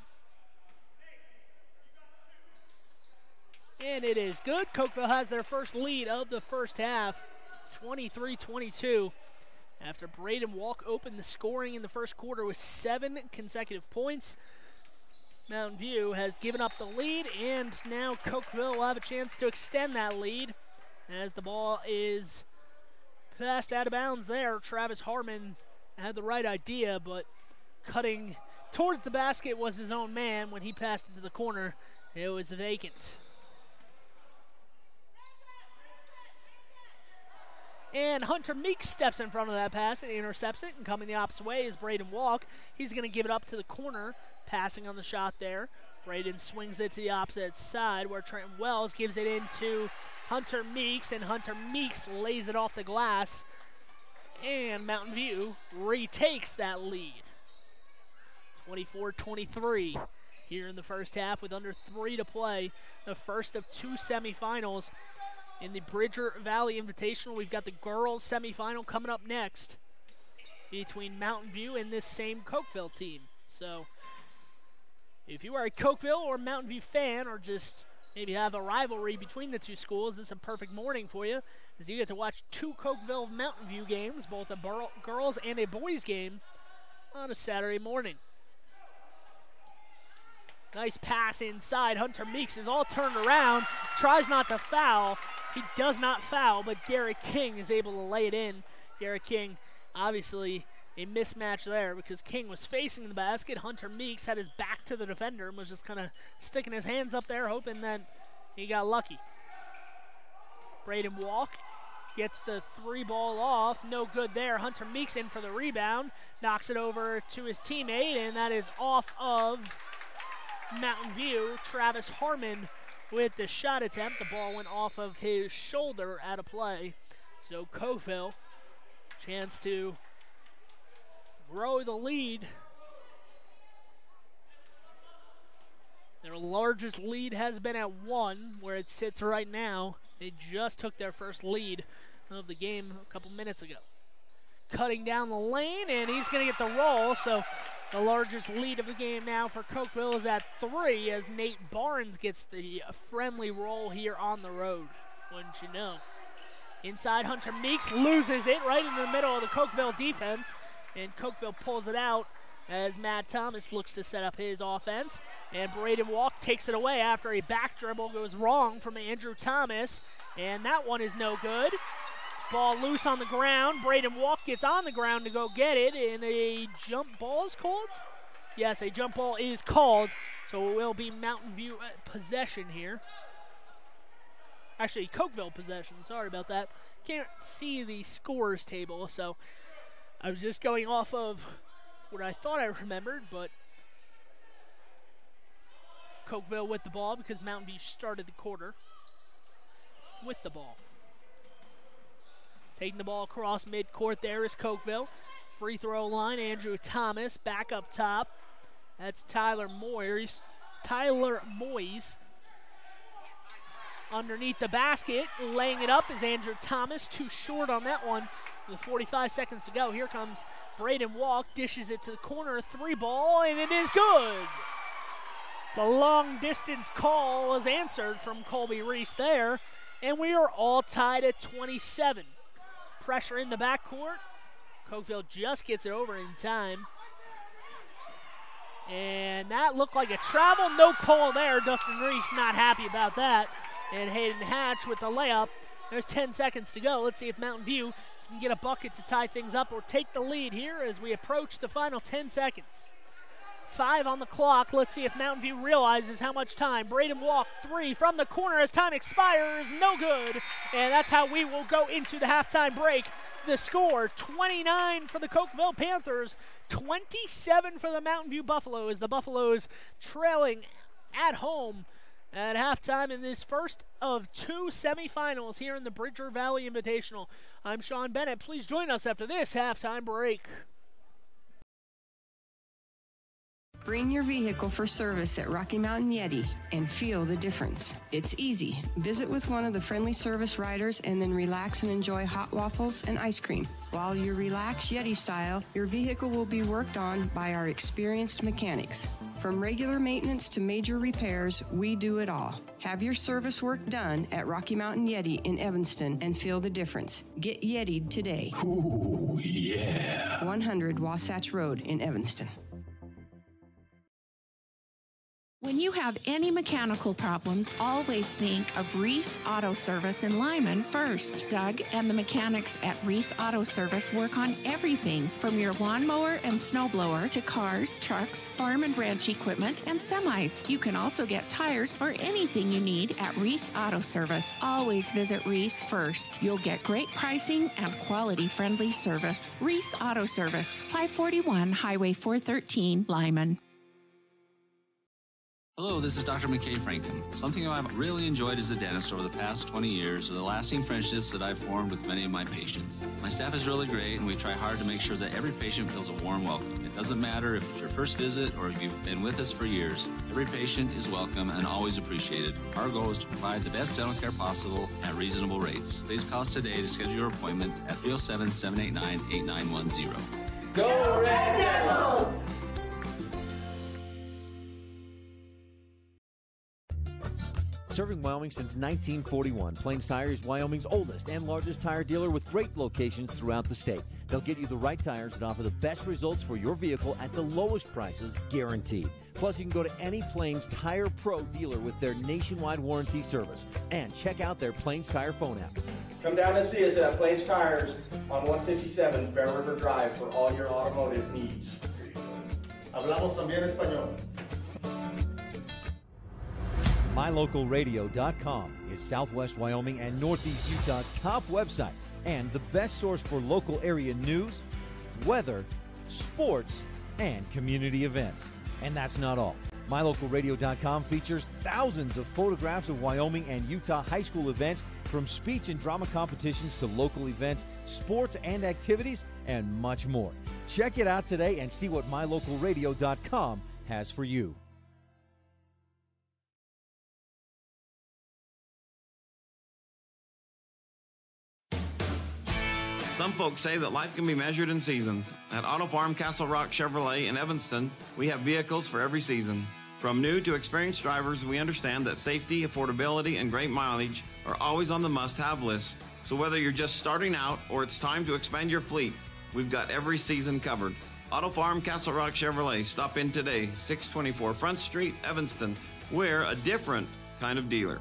And it is good. Cokeville has their first lead of the first half, 23-22. After Braden Walk opened the scoring in the first quarter with 7 consecutive points, Mountain View has given up the lead, and now Cokeville will have a chance to extend that lead as the ball is passed out of bounds there. Travis Harmon had the right idea, but cutting towards the basket was his own man. When he passed it to the corner, it was vacant. And Hunter Meeks steps in front of that pass and intercepts it, and coming the opposite way is Braden Walk. He's going to give it up to the corner, passing on the shot there. Braden swings it to the opposite side where Trenton Wells gives it into Hunter Meeks, and Hunter Meeks lays it off the glass, and Mountain View retakes that lead. 24-23 here in the first half with under 3 to play. The first of 2 semifinals. In the Bridger Valley Invitational, we've got the girls semifinal coming up next between Mountain View and this same Cokeville team. So if you are a Cokeville or Mountain View fan, or just maybe have a rivalry between the two schools, this is a perfect morning for you, as you get to watch 2 Cokeville Mountain View games, both a girls and a boys game, on a Saturday morning. Nice pass inside. Hunter Meeks is all turned around, tries not to foul. He does not foul, but Garrett King is able to lay it in. Garrett King, obviously a mismatch there because King was facing the basket. Hunter Meeks had his back to the defender and was just kind of sticking his hands up there, hoping that he got lucky. Braden Walk gets the 3 ball off. No good there. Hunter Meeks in for the rebound. Knocks it over to his teammate, and that is off of Mountain View. Travis Harmon with the shot attempt. The ball went off of his shoulder out of play. So Cokeville, chance to grow the lead. Their largest lead has been at 1, where it sits right now. They just took their first lead of the game a couple minutes ago. Cutting down the lane, and he's going to get the roll. So the largest lead of the game now for Cokeville is at 3, as Nate Barnes gets the friendly roll here on the road, wouldn't you know. Inside, Hunter Meeks loses it right in the middle of the Cokeville defense, and Cokeville pulls it out as Matt Thomas looks to set up his offense. And Braden Walk takes it away after a back dribble goes wrong from Andrew Thomas, and that one is no good. Ball loose on the ground. Braden Walk gets on the ground to go get it, and a jump ball is called? Yes, a jump ball is called, so it will be Mountain View possession here. Actually, Cokeville possession. Sorry about that. Can't see the scores table, so I was just going off of what I thought I remembered, but Cokeville with the ball because Mountain View started the quarter with the ball. Taking the ball across midcourt there is Cokeville. Free throw line, Andrew Thomas back up top. That's Tyler Moyes. Underneath the basket, laying it up is Andrew Thomas. Too short on that one with 45 seconds to go. Here comes Braden Walk dishes it to the corner, 3-ball, and it is good. The long distance call was answered from Colby Reese there, and we are all tied at 27. Pressure in the backcourt. Cokeville just gets it over in time. And that looked like a travel, no call there. Dustin Reese not happy about that. And Hayden Hatch with the layup. There's 10 seconds to go. Let's see if Mountain View can get a bucket to tie things up or take the lead here as we approach the final 10 seconds. 5 on the clock. Let's see if Mountain View realizes how much time. Braden Walk, 3 from the corner as time expires. No good. And that's how we will go into the halftime break. The score, 29 for the Cokeville Panthers, 27 for the Mountain View Buffaloes. The Buffaloes trailing at home at halftime in this first of 2 semifinals here in the Bridger Valley Invitational. I'm Sean Bennett. Please join us after this halftime break. Bring your vehicle for service at Rocky Mountain Yeti and feel the difference. It's easy. Visit with one of the friendly service riders and then relax and enjoy hot waffles and ice cream. While you relax Yeti style, your vehicle will be worked on by our experienced mechanics. From regular maintenance to major repairs, we do it all. Have your service work done at Rocky Mountain Yeti in Evanston and feel the difference. Get Yeti'd today. Ooh, yeah. 100 Wasatch Road in Evanston. When you have any mechanical problems, always think of Reese Auto Service in Lyman first. Doug and the mechanics at Reese Auto Service work on everything from your lawnmower and snowblower to cars, trucks, farm and ranch equipment, and semis. You can also get tires for anything you need at Reese Auto Service. Always visit Reese first. You'll get great pricing and quality-friendly service. Reese Auto Service, 541 Highway 413, Lyman. Hello, this is Dr. McKay Franklin. Something I've really enjoyed as a dentist over the past 20 years are the lasting friendships that I've formed with many of my patients. My staff is really great, and we try hard to make sure that every patient feels a warm welcome. It doesn't matter if it's your first visit or if you've been with us for years. Every patient is welcome and always appreciated. Our goal is to provide the best dental care possible at reasonable rates. Please call us today to schedule your appointment at 307-789-8910. Go Red Devils! Serving Wyoming since 1941, Plains Tire is Wyoming's oldest and largest tire dealer with great locations throughout the state. They'll get you the right tires that offer the best results for your vehicle at the lowest prices, guaranteed. Plus, you can go to any Plains Tire Pro dealer with their nationwide warranty service. And check out their Plains Tire phone app. Come down and see us at Plains Tires on 157 Bear River Drive for all your automotive needs. Hablamos también español. MyLocalRadio.com is Southwest Wyoming and Northeast Utah's top website and the best source for local area news, weather, sports, and community events. And that's not all. MyLocalRadio.com features thousands of photographs of Wyoming and Utah high school events, from speech and drama competitions to local events, sports and activities, and much more. Check it out today and see what MyLocalRadio.com has for you. Some folks say that life can be measured in seasons. At Auto Farm Castle Rock Chevrolet in Evanston, we have vehicles for every season. From new to experienced drivers, we understand that safety, affordability, and great mileage are always on the must-have list. So whether you're just starting out or it's time to expand your fleet, we've got every season covered. Auto Farm Castle Rock Chevrolet. Stop in today, 624 Front Street, Evanston. We're a different kind of dealer.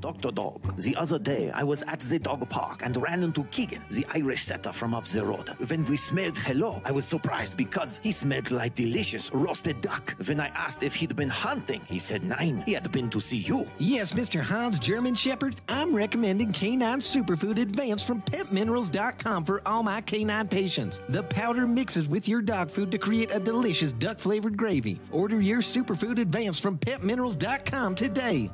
Dr. Dog, the other day I was at the dog park and ran into Keegan, the Irish setter from up the road. When we smelled hello, I was surprised because he smelled like delicious roasted duck. When I asked if he'd been hunting, he said nein, he had been to see you. Yes, Mr. Hans German Shepherd, I'm recommending Canine Superfood Advanced from PetMinerals.com for all my canine patients. The powder mixes with your dog food to create a delicious duck-flavored gravy. Order your Superfood Advanced from PetMinerals.com today.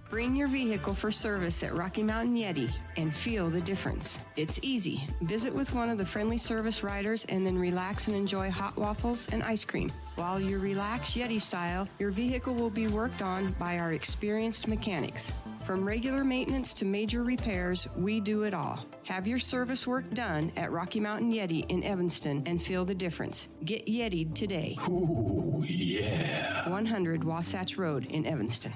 Bring your vehicle for service at Rocky Mountain Yeti and feel the difference. It's easy. Visit with one of the friendly service riders and then relax and enjoy hot waffles and ice cream. While you relax Yeti style, your vehicle will be worked on by our experienced mechanics. From regular maintenance to major repairs, we do it all. Have your service work done at Rocky Mountain Yeti in Evanston and feel the difference. Get Yeti'd today. Ooh, yeah. 100 Wasatch Road in Evanston.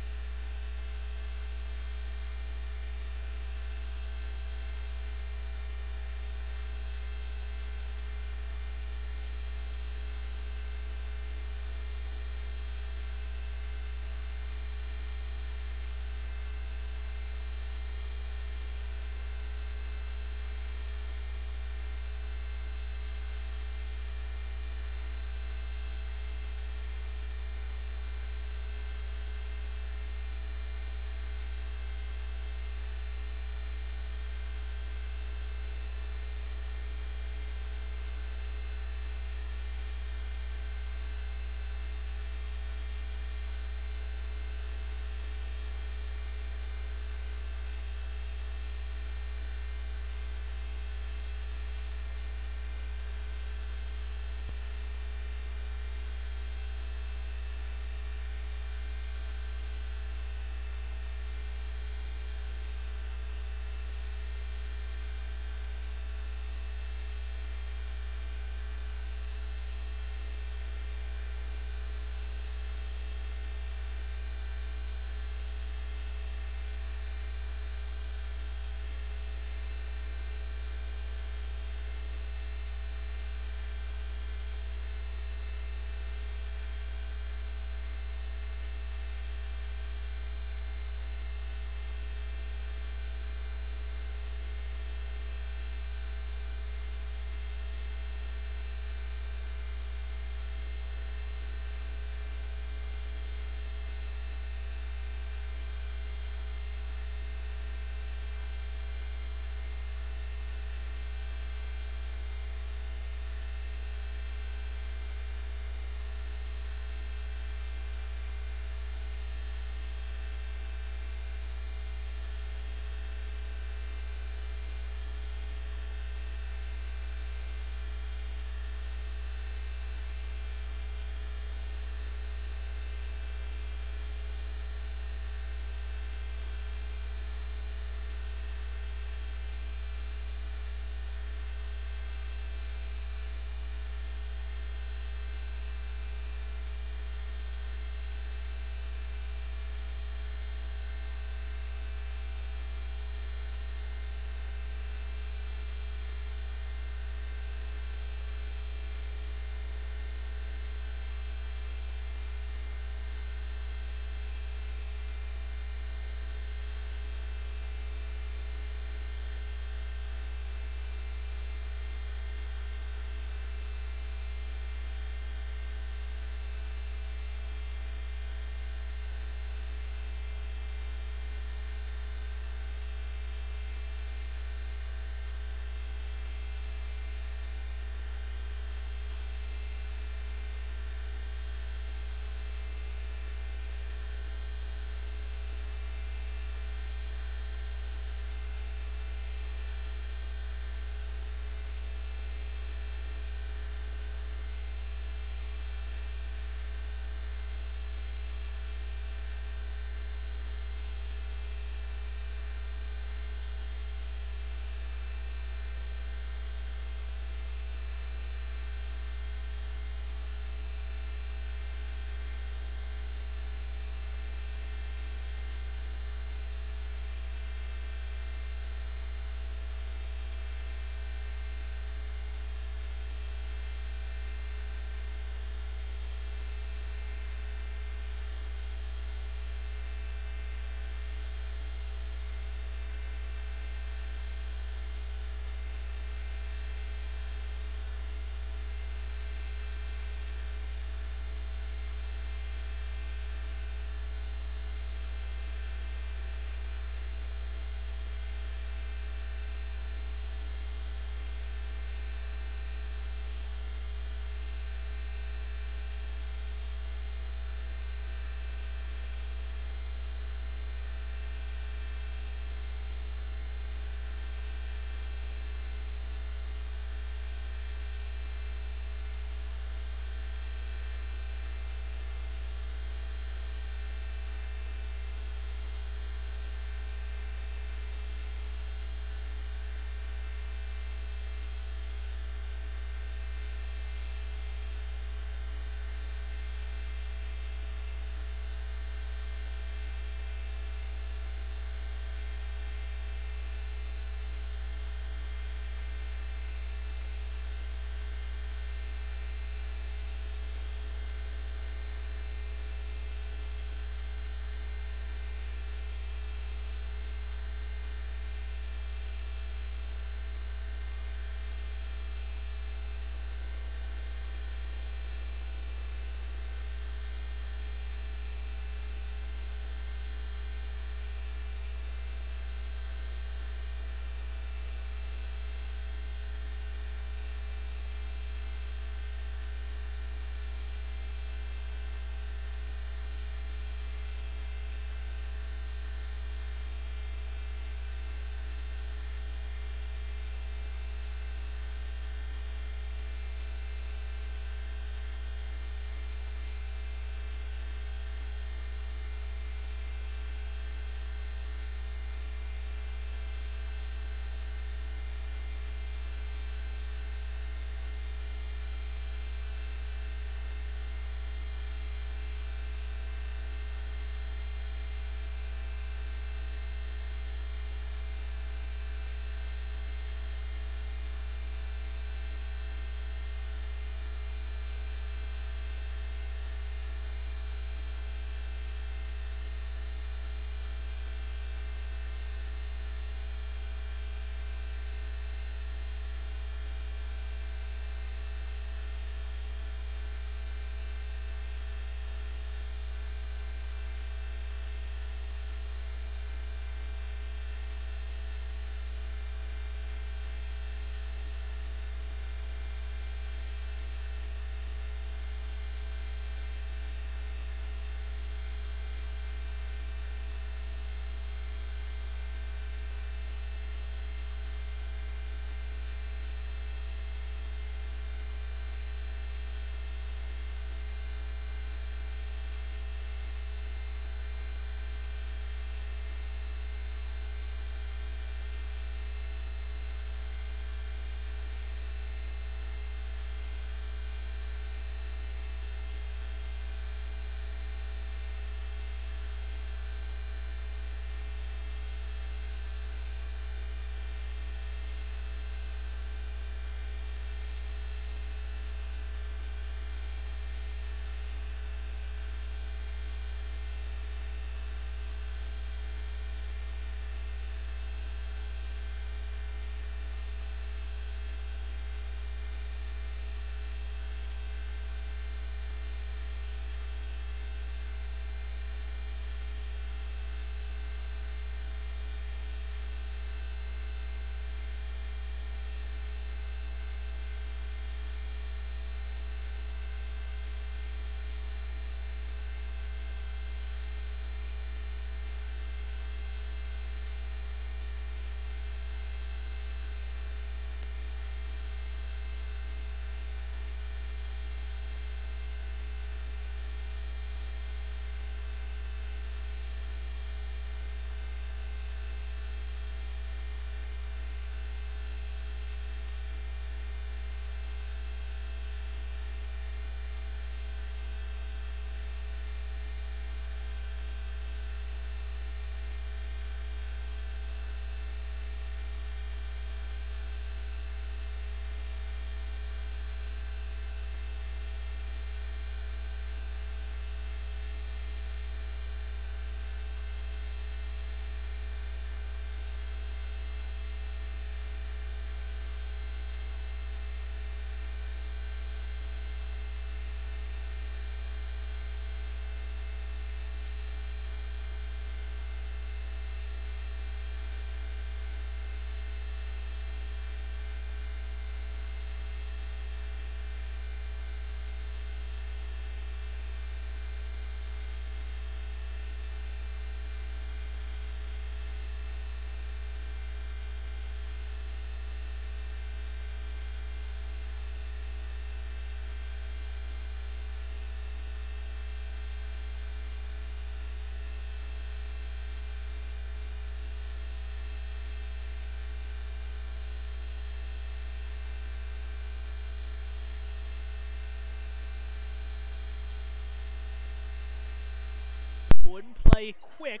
wouldn't play quick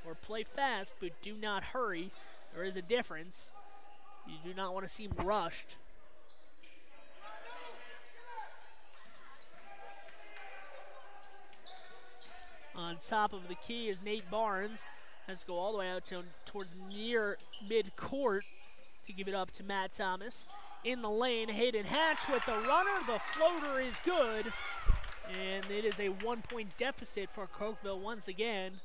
or play fast, but do not hurry. There is a difference. You do not want to seem rushed. On top of the key is Nate Barnes. Has to go all the way out towards near mid-court to give it up to Matt Thomas. In the lane, Hayden Hatch with the runner. The floater is good. And it is a 1-point deficit for Cokeville once again.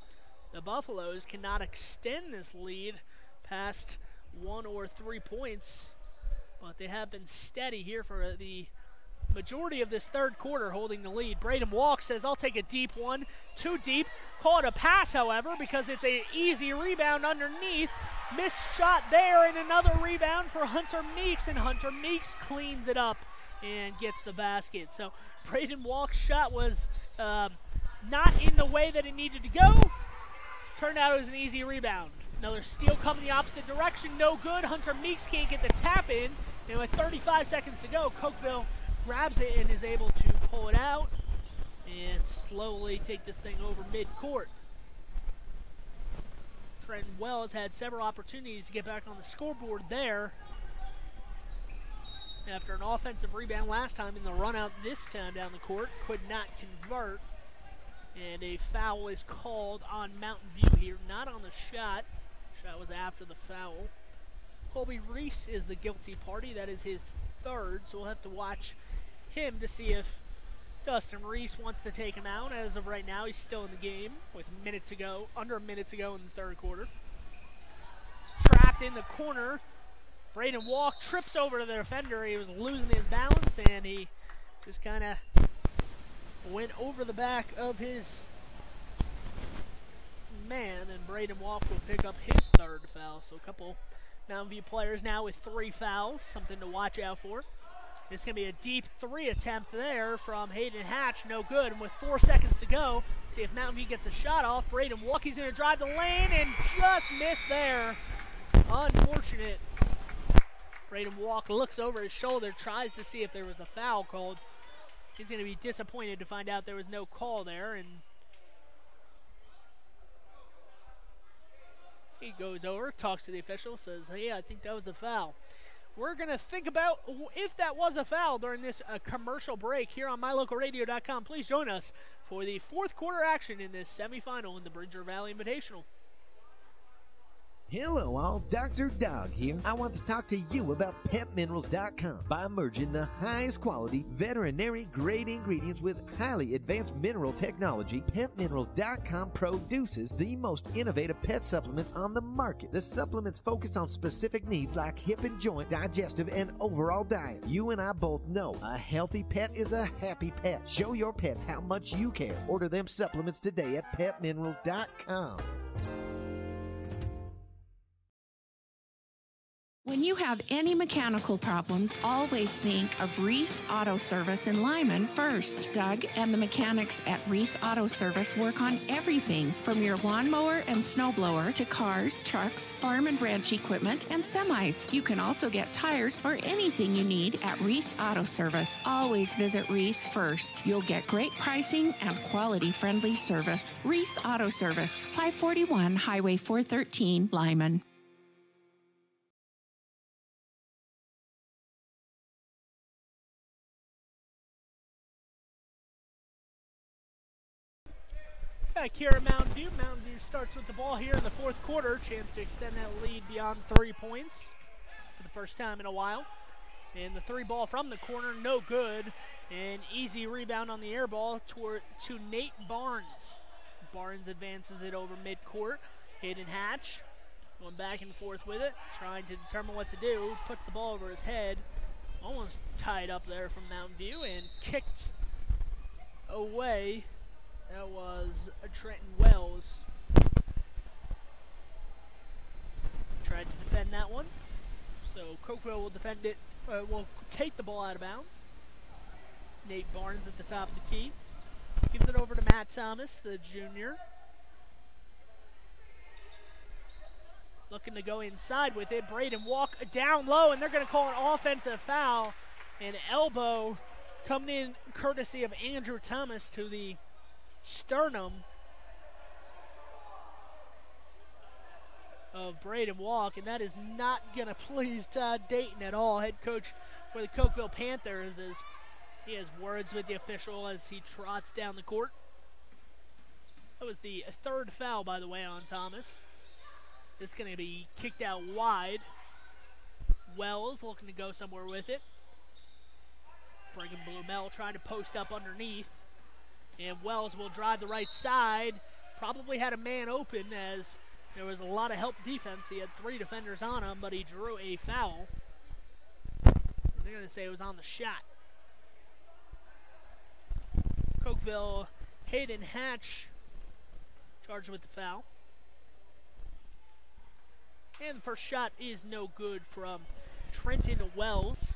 The Buffaloes cannot extend this lead past 1 or 3 points. But they have been steady here for the majority of this third quarter, holding the lead. Braden Walk says, I'll take a deep one. Too deep. Call it a pass, however, because it's an easy rebound underneath. Missed shot there, and another rebound for Hunter Meeks, and Hunter Meeks cleans it up and gets the basket. So Braden Walk's shot was not in the way that it needed to go. Turned out it was an easy rebound. Another steal coming the opposite direction, no good. Hunter Meeks can't get the tap in, and with 35 seconds to go, Cokeville grabs it and is able to pull it out and slowly take this thing over mid-court. Trenton Wells had several opportunities to get back on the scoreboard there after an offensive rebound last time in the run-out this time down the court. Could not convert, and a foul is called on Mountain View here, not on the shot. Shot was after the foul. Colby Reese is the guilty party. That is his third, so we'll have to watch him to see if Dustin Reese wants to take him out. As of right now, he's still in the game with under a minute to go in the third quarter. Trapped in the corner. Braden Walk trips over to the defender. He was losing his balance, and he just kind of went over the back of his man, and Braden Walk will pick up his third foul. So a couple Mountain View players now with 3 fouls, something to watch out for. It's going to be a deep 3 attempt there from Hayden Hatch, no good. And with 4 seconds to go, see if Mountain View gets a shot off. Braden Walk, he's going to drive the lane and just missed there. Unfortunate. Braden Walk looks over his shoulder, tries to see if there was a foul called. He's going to be disappointed to find out there was no call there, and he goes over, talks to the official, says, hey, I think that was a foul. We're going to think about if that was a foul during this commercial break here on MyLocalRadio.com. Please join us for the fourth quarter action in this semifinal in the Bridger Valley Invitational. Hello all, Dr. Dog here. I want to talk to you about PetMinerals.com. By merging the highest quality veterinary grade ingredients with highly advanced mineral technology, PetMinerals.com produces the most innovative pet supplements on the market. The supplements focus on specific needs like hip and joint, digestive, and overall diet. You and I both know a healthy pet is a happy pet. Show your pets how much you care. Order them supplements today at PetMinerals.com. When you have any mechanical problems, always think of Reese Auto Service in Lyman first. Doug and the mechanics at Reese Auto Service work on everything from your lawnmower and snowblower to cars, trucks, farm and ranch equipment, and semis. You can also get tires for anything you need at Reese Auto Service. Always visit Reese first. You'll get great pricing and quality-friendly service. Reese Auto Service, 541 Highway 413, Lyman. Back here at Mountain View. Mountain View starts with the ball here in the fourth quarter. Chance to extend that lead beyond 3 points for the first time in a while. And the 3 ball from the corner, no good. An easy rebound on the air ball to Nate Barnes. Barnes advances it over midcourt. Hayden Hatch going back and forth with it, trying to determine what to do. Puts the ball over his head. Almost tied up there from Mountain View and kicked away. That was Trenton Wells. Tried to defend that one. So Cokeville will defend it, will take the ball out of bounds. Nate Barnes at the top of the key. Gives it over to Matt Thomas, the junior. Looking to go inside with it. Braden Walk down low, and they're going to call an offensive foul. An elbow coming in courtesy of Andrew Thomas to the sternum. of Braden Walk, and that is not going to please Todd Dayton at all, head coach for the Cokeville Panthers, as he has words with the official as he trots down the court. That was the third foul, by the way, on Thomas. This is going to be kicked out wide. Wells looking to go somewhere with it. Brigham Blumel trying to post up underneath. And Wells will drive the right side. Probably had a man open as there was a lot of help defense. He had 3 defenders on him, but he drew a foul. They're going to say it was on the shot. Cokeville, Hayden Hatch charged with the foul. And the first shot is no good from Trenton Wells.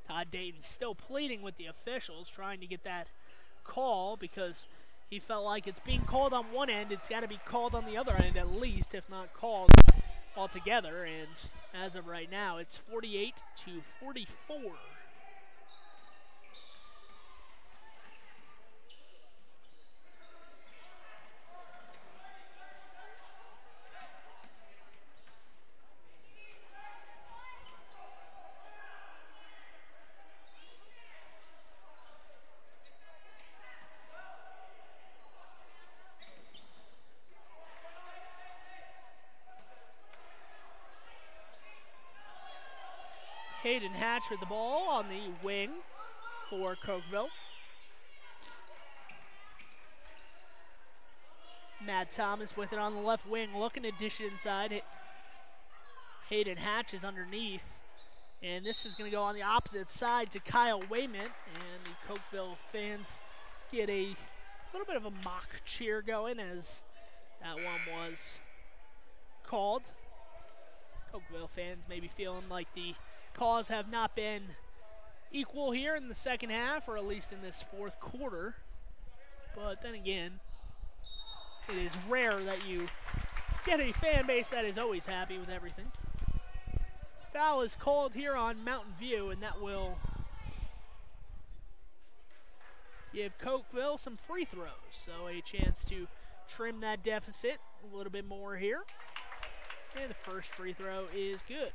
Todd Dayton still pleading with the officials, trying to get that call because he felt like it's being called on one end. It's got to be called on the other end at least, if not called altogether. And as of right now, it's 48-44. Hayden Hatch with the ball on the wing for Cokeville. Matt Thomas with it on the left wing, looking to dish it inside. Hayden Hatch is underneath. And this is going to go on the opposite side to Kyle Wayment. And the Cokeville fans get a little bit of a mock cheer going as that one was called. Cokeville fans maybe feeling like the calls have not been equal here in the second half, or at least in this fourth quarter. But then again, it is rare that you get a fan base that is always happy with everything. Foul is called here on Mountain View, and that will give Cokeville some free throws. So a chance to trim that deficit a little bit more here. And the first free throw is good.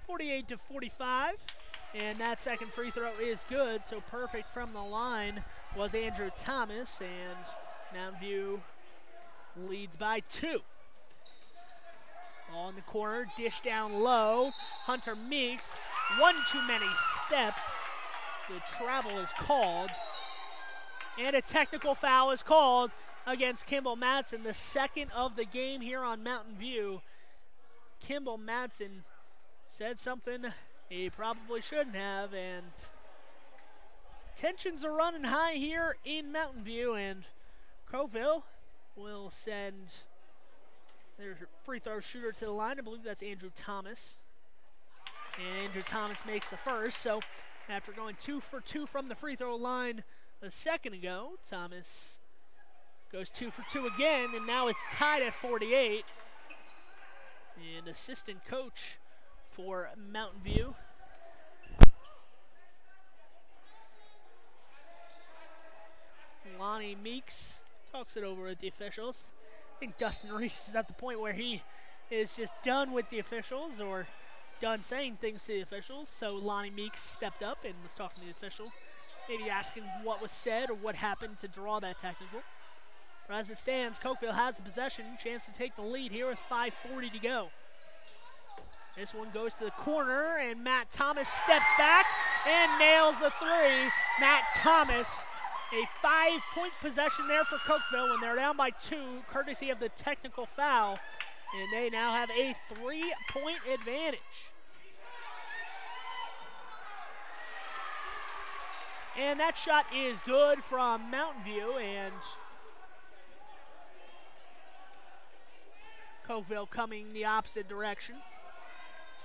(48-45), and that second free throw is good. So perfect from the line was Andrew Thomas, and Mountain View leads by 2. Ball in the corner, dish down low. Hunter Meeks, one too many steps. The travel is called, and a technical foul is called against Kimball Madsen, the second of the game here on Mountain View. Kimball Madsen said something he probably shouldn't have, and tensions are running high here in Mountain View, and Cokeville will send their free throw shooter to the line. I believe that's Andrew Thomas. And Andrew Thomas makes the first, so after going 2 for 2 from the free throw line a second ago, Thomas goes 2 for 2 again, and now it's tied at 48. And assistant coach for Mountain View, Lonnie Meeks, talks it over with the officials. I think Dustin Reese is at the point where he is just done with the officials, or done saying things to the officials. So Lonnie Meeks stepped up and was talking to the official, maybe asking what was said or what happened to draw that technical. But as it stands, Cokeville has the possession, chance to take the lead here with 5:40 to go. This one goes to the corner, and Matt Thomas steps back and nails the three. Matt Thomas, a 5-point possession there for Cokeville when they're down by 2, courtesy of the technical foul. And they now have a 3-point advantage. And that shot is good from Mountain View, and Cokeville coming the opposite direction.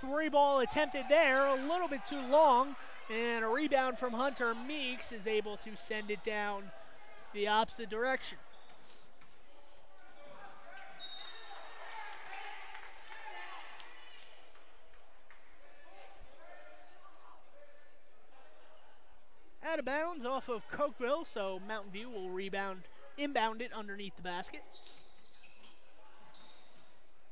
3-ball attempted there, a little bit too long, and a rebound from Hunter Meeks is able to send it down the opposite direction. of bounds off of Cokeville, so Mountain View will inbound it underneath the basket.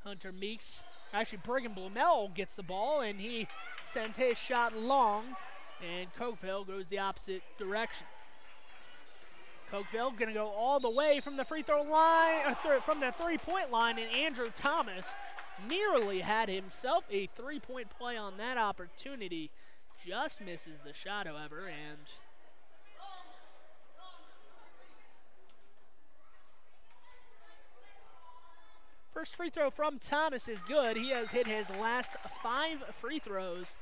Hunter Meeks, actually Brigham Blumell gets the ball, and he sends his shot long, and Cokeville goes the opposite direction. Cokeville going to go all the way from the free throw line, from the three-point line, and Andrew Thomas nearly had himself a three-point play on that opportunity. Just misses the shot, however, and first free throw from Thomas is good. He has hit his last 5 free throws.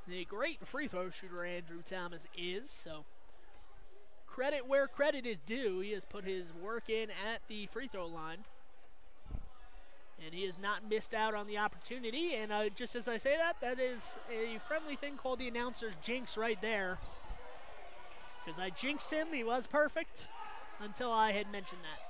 The great free throw shooter Andrew Thomas is, so credit where credit is due. He has put his work in at the free throw line, and he has not missed out on the opportunity. And just as I say that, that is a friendly thing called the announcer's jinx right there, because I jinxed him. He was perfect until I had mentioned that.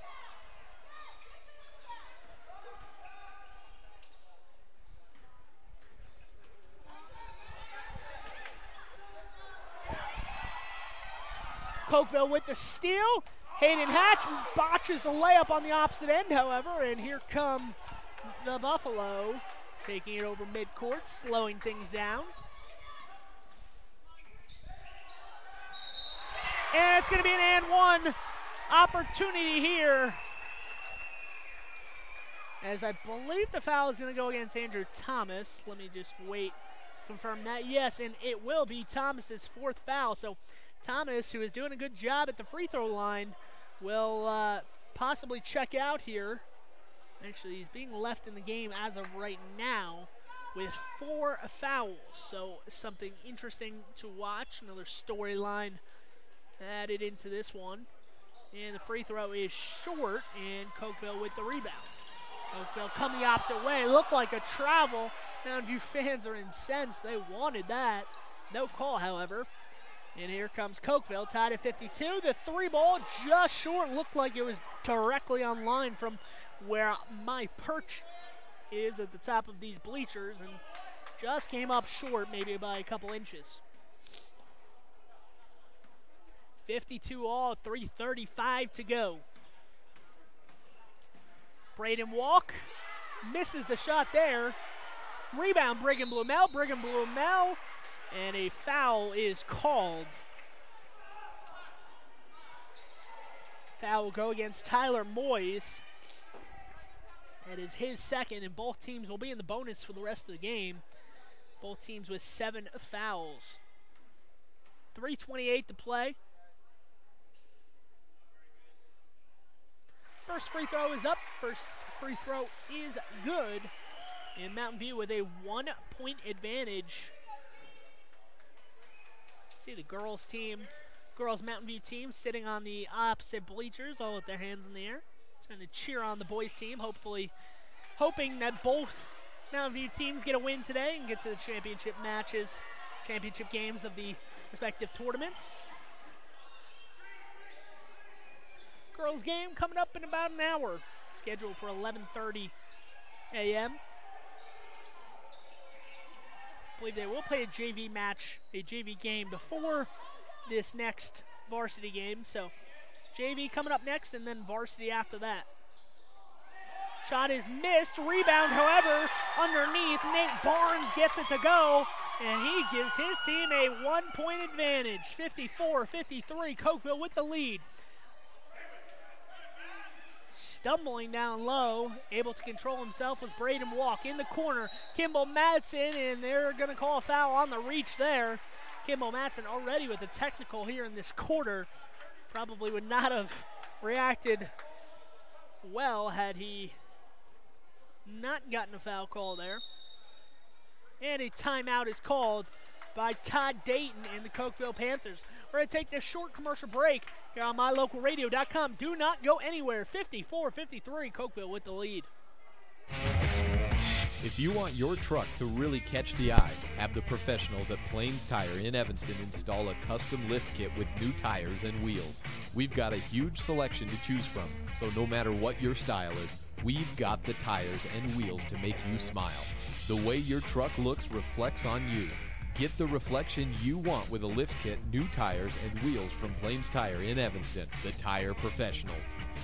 Cokeville with the steal. Hayden Hatch botches the layup on the opposite end, however, and here come the Buffalo, taking it over midcourt, slowing things down. And it's going to be an and one opportunity here, as I believe the foul is going to go against Andrew Thomas. Let me just wait to confirm that. Yes, and it will be Thomas's 4th foul. So Thomas, who is doing a good job at the free throw line, will possibly check out here. Actually, he's being left in the game as of right now with 4 fouls. So something interesting to watch. Another storyline added into this one. And the free throw is short, and Cokeville with the rebound. Cokeville come the opposite way. Looked like a travel. Mountain View fans are incensed. They wanted that. No call, however. And here comes Cokeville, tied at 52. The 3-ball just short. Looked like it was directly on line from where my perch is at the top of these bleachers, and just came up short, maybe by a couple inches. 52 all, 3:35 to go. Braden Walk misses the shot there. Rebound, Brigham Blumell. And a foul is called. Foul will go against Tyler Moyes. That is his 2nd, and both teams will be in the bonus for the rest of the game. Both teams with 7 fouls. 3:28 to play. First free throw is up. First free throw is good. And Mountain View with a 1-point advantage. See the girls Mountain View team sitting on the opposite bleachers, all with their hands in the air, trying to cheer on the boys team, hoping that both Mountain View teams get a win today and get to the championship games of the respective tournaments. Girls game coming up in about an hour, scheduled for 11:30 a.m. I believe they will play a JV game before this next varsity game. So JV coming up next, and then varsity after that. Shot is missed. Rebound, however, underneath. Nate Barnes gets it to go, and he gives his team a 1-point advantage. 54-53, Cokeville with the lead. Stumbling down low, able to control himself, was Braden Walk. In the corner, Kimball Madsen, and they're going to call a foul on the reach there. Kimball Madsen already with a technical here in this quarter. Probably would not have reacted well had he not gotten a foul call there. And a timeout is called by Todd Dayton and the Cokeville Panthers. We're going to take this short commercial break here on MyLocalRadio.com. Do not go anywhere. 54-53, Cokeville with the lead. If you want your truck to really catch the eye, have the professionals at Plains Tire in Evanston install a custom lift kit with new tires and wheels. We've got a huge selection to choose from, so no matter what your style is, we've got the tires and wheels to make you smile. The way your truck looks reflects on you. Get the reflection you want with a lift kit, new tires, and wheels from Plains Tire in Evanston, the tire professionals.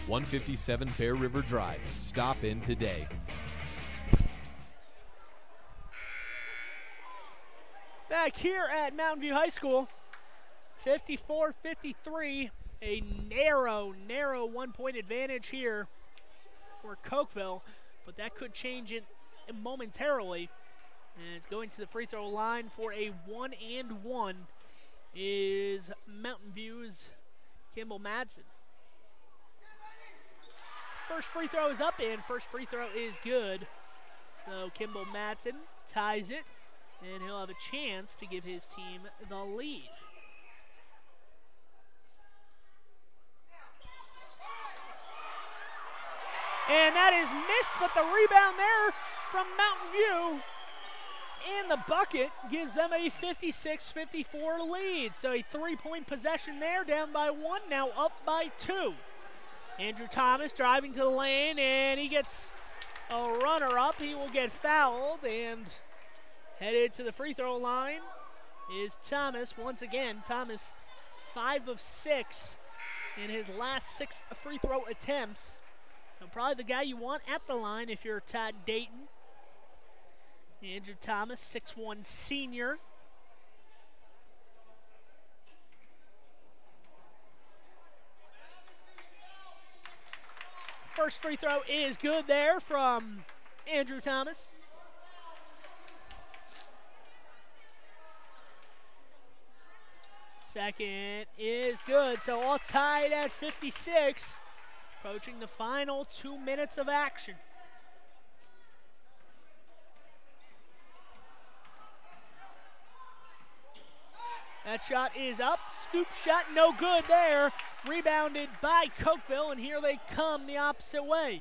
157 Bear River Drive. Stop in today. Back here at Mountain View High School, 54-53, a narrow 1-point advantage here for Cokeville, but that could change it momentarily. And it's going to the free throw line for a 1-and-1 is Mountain View's Kimball Madsen. First free throw is up and first free throw is good. So Kimball Madsen ties it, and he'll have a chance to give his team the lead. And that is missed, but the rebound there from Mountain View and the bucket gives them a 56-54 lead. So a 3-point possession there, down by 1, now up by 2. Andrew Thomas driving to the lane, and he gets a runner-up. He will get fouled, and headed to the free throw line is Thomas. Once again, Thomas 5 of 6 in his last 6 free throw attempts. So probably the guy you want at the line if you're Todd Dayton. Andrew Thomas, 6'1" senior. First free throw is good there from Andrew Thomas. Second is good, so all tied at 56. Approaching the final 2 minutes of action. That shot is up. Scoop shot, no good there. Rebounded by Cokeville, and here they come the opposite way.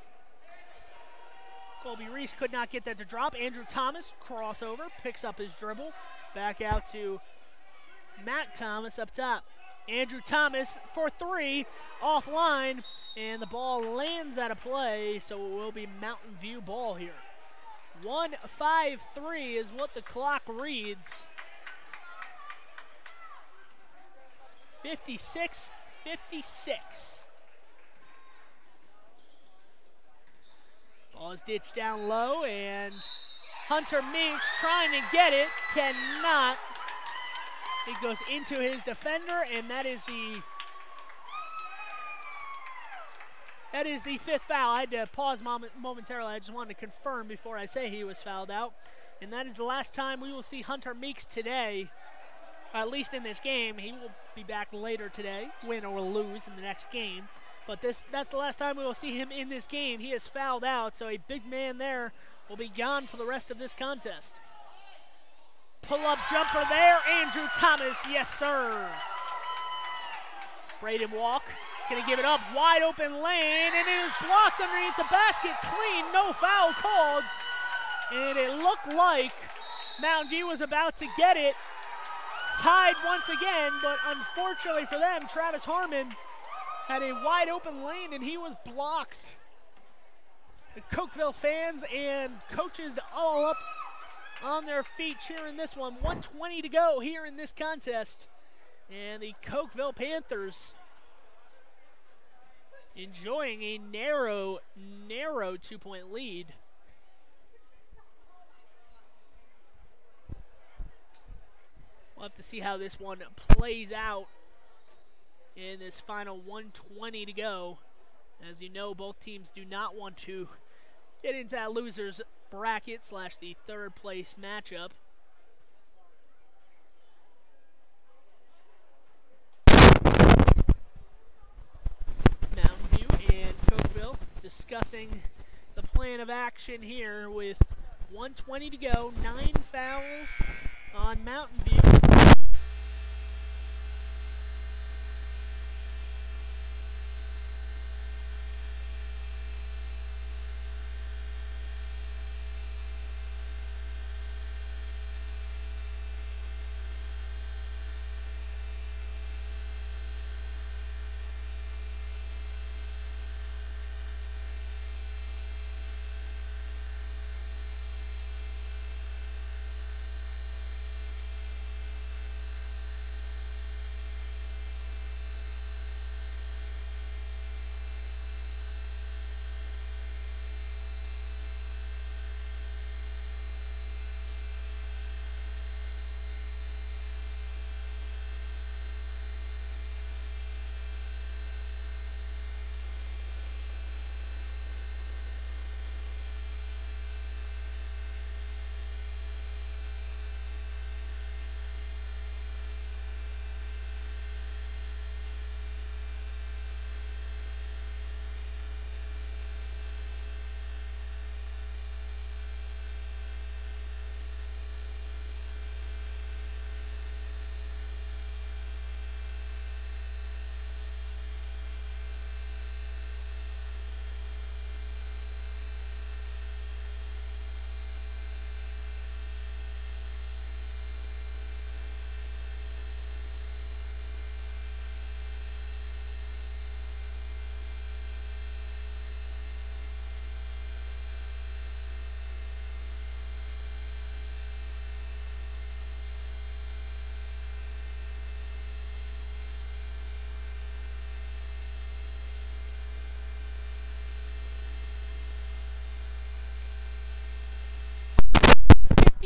Colby Reese could not get that to drop. Andrew Thomas, crossover, picks up his dribble. Back out to Matt Thomas up top. Andrew Thomas for 3, offline, and the ball lands out of play, so it will be Mountain View ball here. 1:53 is what the clock reads. 56-56. Ball is ditched down low, and Hunter Meeks trying to get it, cannot. It goes into his defender, and that is the 5th foul. I had to pause momentarily. I just wanted to confirm before I say he was fouled out. And that is the last time we will see Hunter Meeks today, at least in this game. He will be back later today, win or lose in the next game. But that's the last time we will see him in this game. He is fouled out, so a big man there will be gone for the rest of this contest. Pull-up jumper there, Andrew Thomas, yes sir. Braden Walk, gonna give it up, wide open lane, and it is blocked underneath the basket, clean, no foul called. And it looked like Mountain View was about to get it, tied once again, but unfortunately for them, Travis Harmon had a wide open lane and he was blocked. The Cokeville fans and coaches all up on their feet cheering this one. 1:20 to go here in this contest. And the Cokeville Panthers enjoying a narrow 2-point lead. We'll have to see how this one plays out in this final 1:20 to go. As you know, both teams do not want to get into that loser's bracket / the 3rd place matchup. Mountain View and Cokeville discussing the plan of action here with 1:20 to go, 9 fouls on Mountain View.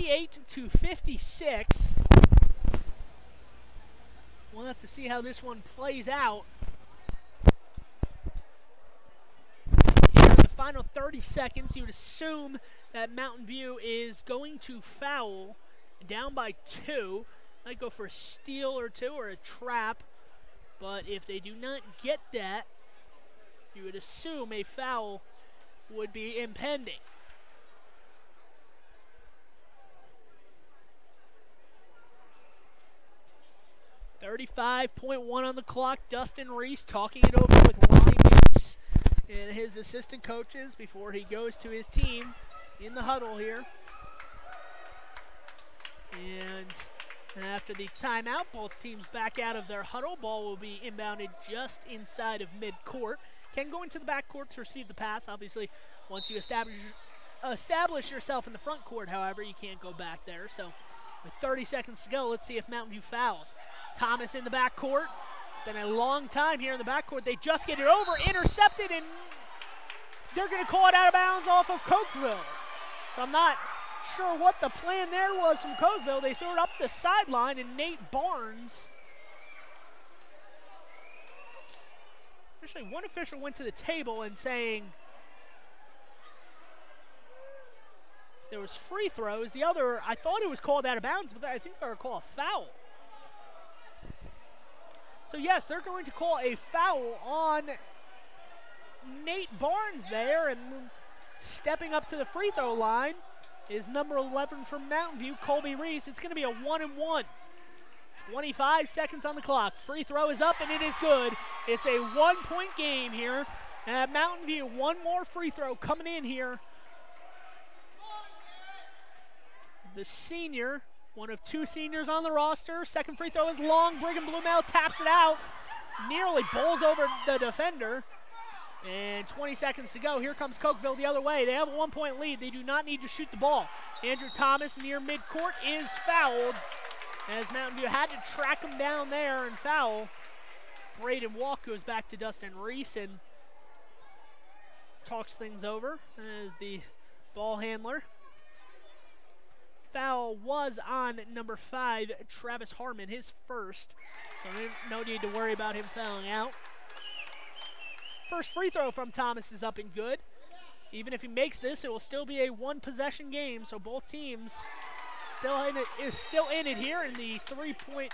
58-56. We'll have to see how this one plays out. Here in the final 30 seconds, you would assume that Mountain View is going to foul down by 2. Might go for a steal or 2 or a trap. But if they do not get that, you would assume a foul would be impending. .5 on the clock. Dustin Reese talking it over with Lonnie Meeks and his assistant coaches before he goes to his team in the huddle here. And after the timeout, both teams back out of their huddle. Ball will be inbounded just inside of midcourt. Can go into the backcourt to receive the pass. Obviously, once you establish yourself in the front court, however, you can't go back there. So with 30 seconds to go, let's see if Mountain View fouls. Thomas in the backcourt. It's been a long time here in the backcourt. They just get it over, intercepted, and they're going to call it out of bounds off of Cokeville. So I'm not sure what the plan there was from Cokeville. They threw it up the sideline, and Nate Barnes. Actually, one official went to the table and saying there was free throws. The other, I thought it was called out of bounds, but I think they were called a foul. So yes, they're going to call a foul on Nate Barnes there, and stepping up to the free throw line is number 11 from Mountain View, Colby Reese. It's going to be a 1-and-1. 25 seconds on the clock. Free throw is up, and it is good. It's a 1-point game here at Mountain View. One more free throw coming in here. The senior, one of 2 seniors on the roster. Second free throw is long. Brigham Blumel taps it out. Nearly bowls over the defender. And 20 seconds to go. Here comes Cokeville the other way. They have a 1-point lead. They do not need to shoot the ball. Andrew Thomas near midcourt is fouled, as Mountain View had to track him down there and foul. Braden Walk goes back to Dustin Reese and talks things over as the ball handler. Foul was on number 5, Travis Harmon, his first. So no need to worry about him fouling out. First free throw from Thomas is up and good. Even if he makes this, it will still be a 1-possession game, so both teams still in it here in the three-point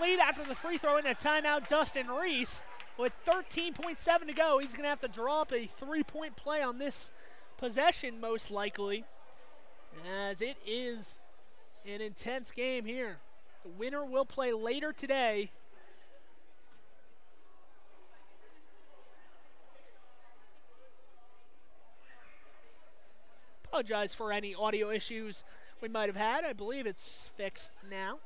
lead after the free throw and a timeout. Dustin Reese with 13.7 to go. He's going to have to draw up a 3-point play on this possession, most likely, as it is an intense game here. The winner will play later today. Apologize for any audio issues we might have had. I believe it's fixed now.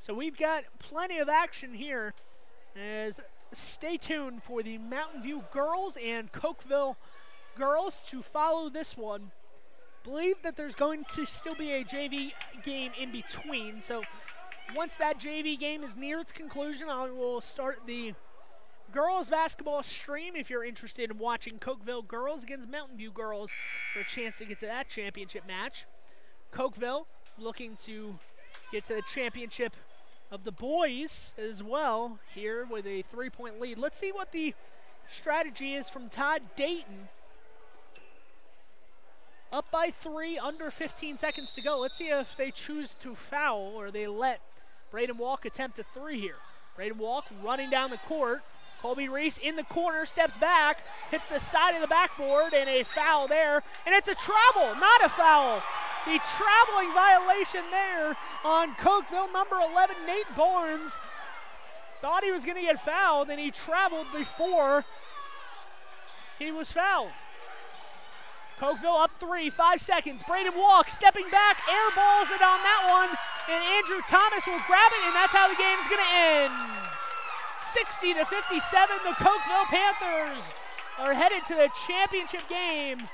So we've got plenty of action here. As stay tuned for the Mountain View girls and Cokeville girls to follow this one. Believe that there's going to still be a JV game in between. So once that JV game is near its conclusion, I will start the girls basketball stream if you're interested in watching Cokeville girls against Mountain View girls for a chance to get to that championship match. Cokeville looking to get to the championship of the boys as well here with a 3-point lead. Let's see what the strategy is from Todd Dayton. Up by 3, under 15 seconds to go. Let's see if they choose to foul or they let Braden Walk attempt a 3 here. Braden Walk running down the court. Colby Reese in the corner, steps back, hits the side of the backboard, and a foul there. And it's a travel, not a foul. The traveling violation there on Cokeville. Number 11, Nate Barnes, thought he was going to get fouled, and he traveled before he was fouled. Cokeville up 3, 5 seconds. Braden Walk stepping back, airballs it on that one, and Andrew Thomas will grab it, and that's how the game's going to end. 60-57, the Cokeville Panthers are headed to the championship game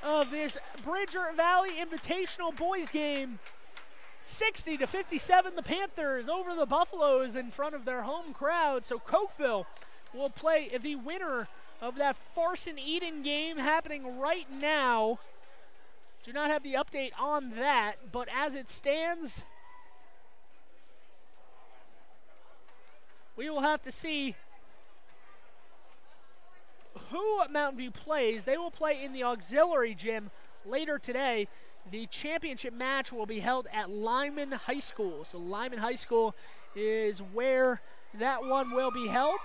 of this Bridger Valley Invitational boys game. 60-57, the Panthers over the Buffaloes in front of their home crowd. So Cokeville will play the winner of that Farson Eden game happening right now. Do not have the update on that, but as it stands, we will have to see who Mountain View plays. They will play in the auxiliary gym later today. The championship match will be held at Lyman High School. So Lyman High School is where that one will be held.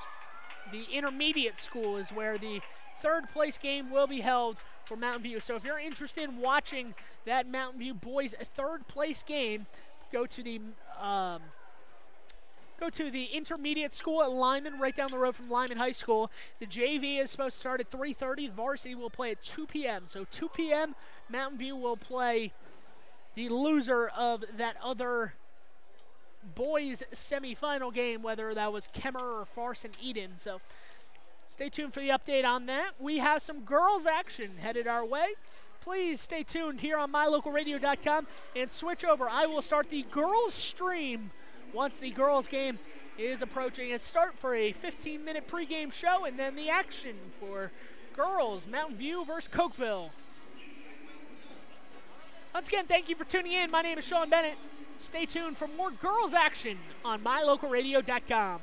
The intermediate school is where the third place game will be held for Mountain View. So if you're interested in watching that Mountain View boys third place game, go to the intermediate school at Lyman, right down the road from Lyman High School. The JV is supposed to start at 3:30. Varsity will play at 2 p.m. So 2 p.m., Mountain View will play the loser of that other boys semifinal game, whether that was Kemmer or Farson Eden. So stay tuned for the update on that. We have some girls action headed our way. Please stay tuned here on mylocalradio.com and switch over. I will start the girls stream once the girls game is approaching. It's start for a 15-minute pregame show and then the action for girls, Mountain View versus Cokeville. Once again, thank you for tuning in. My name is Sean Bennett. Stay tuned for more girls action on mylocalradio.com.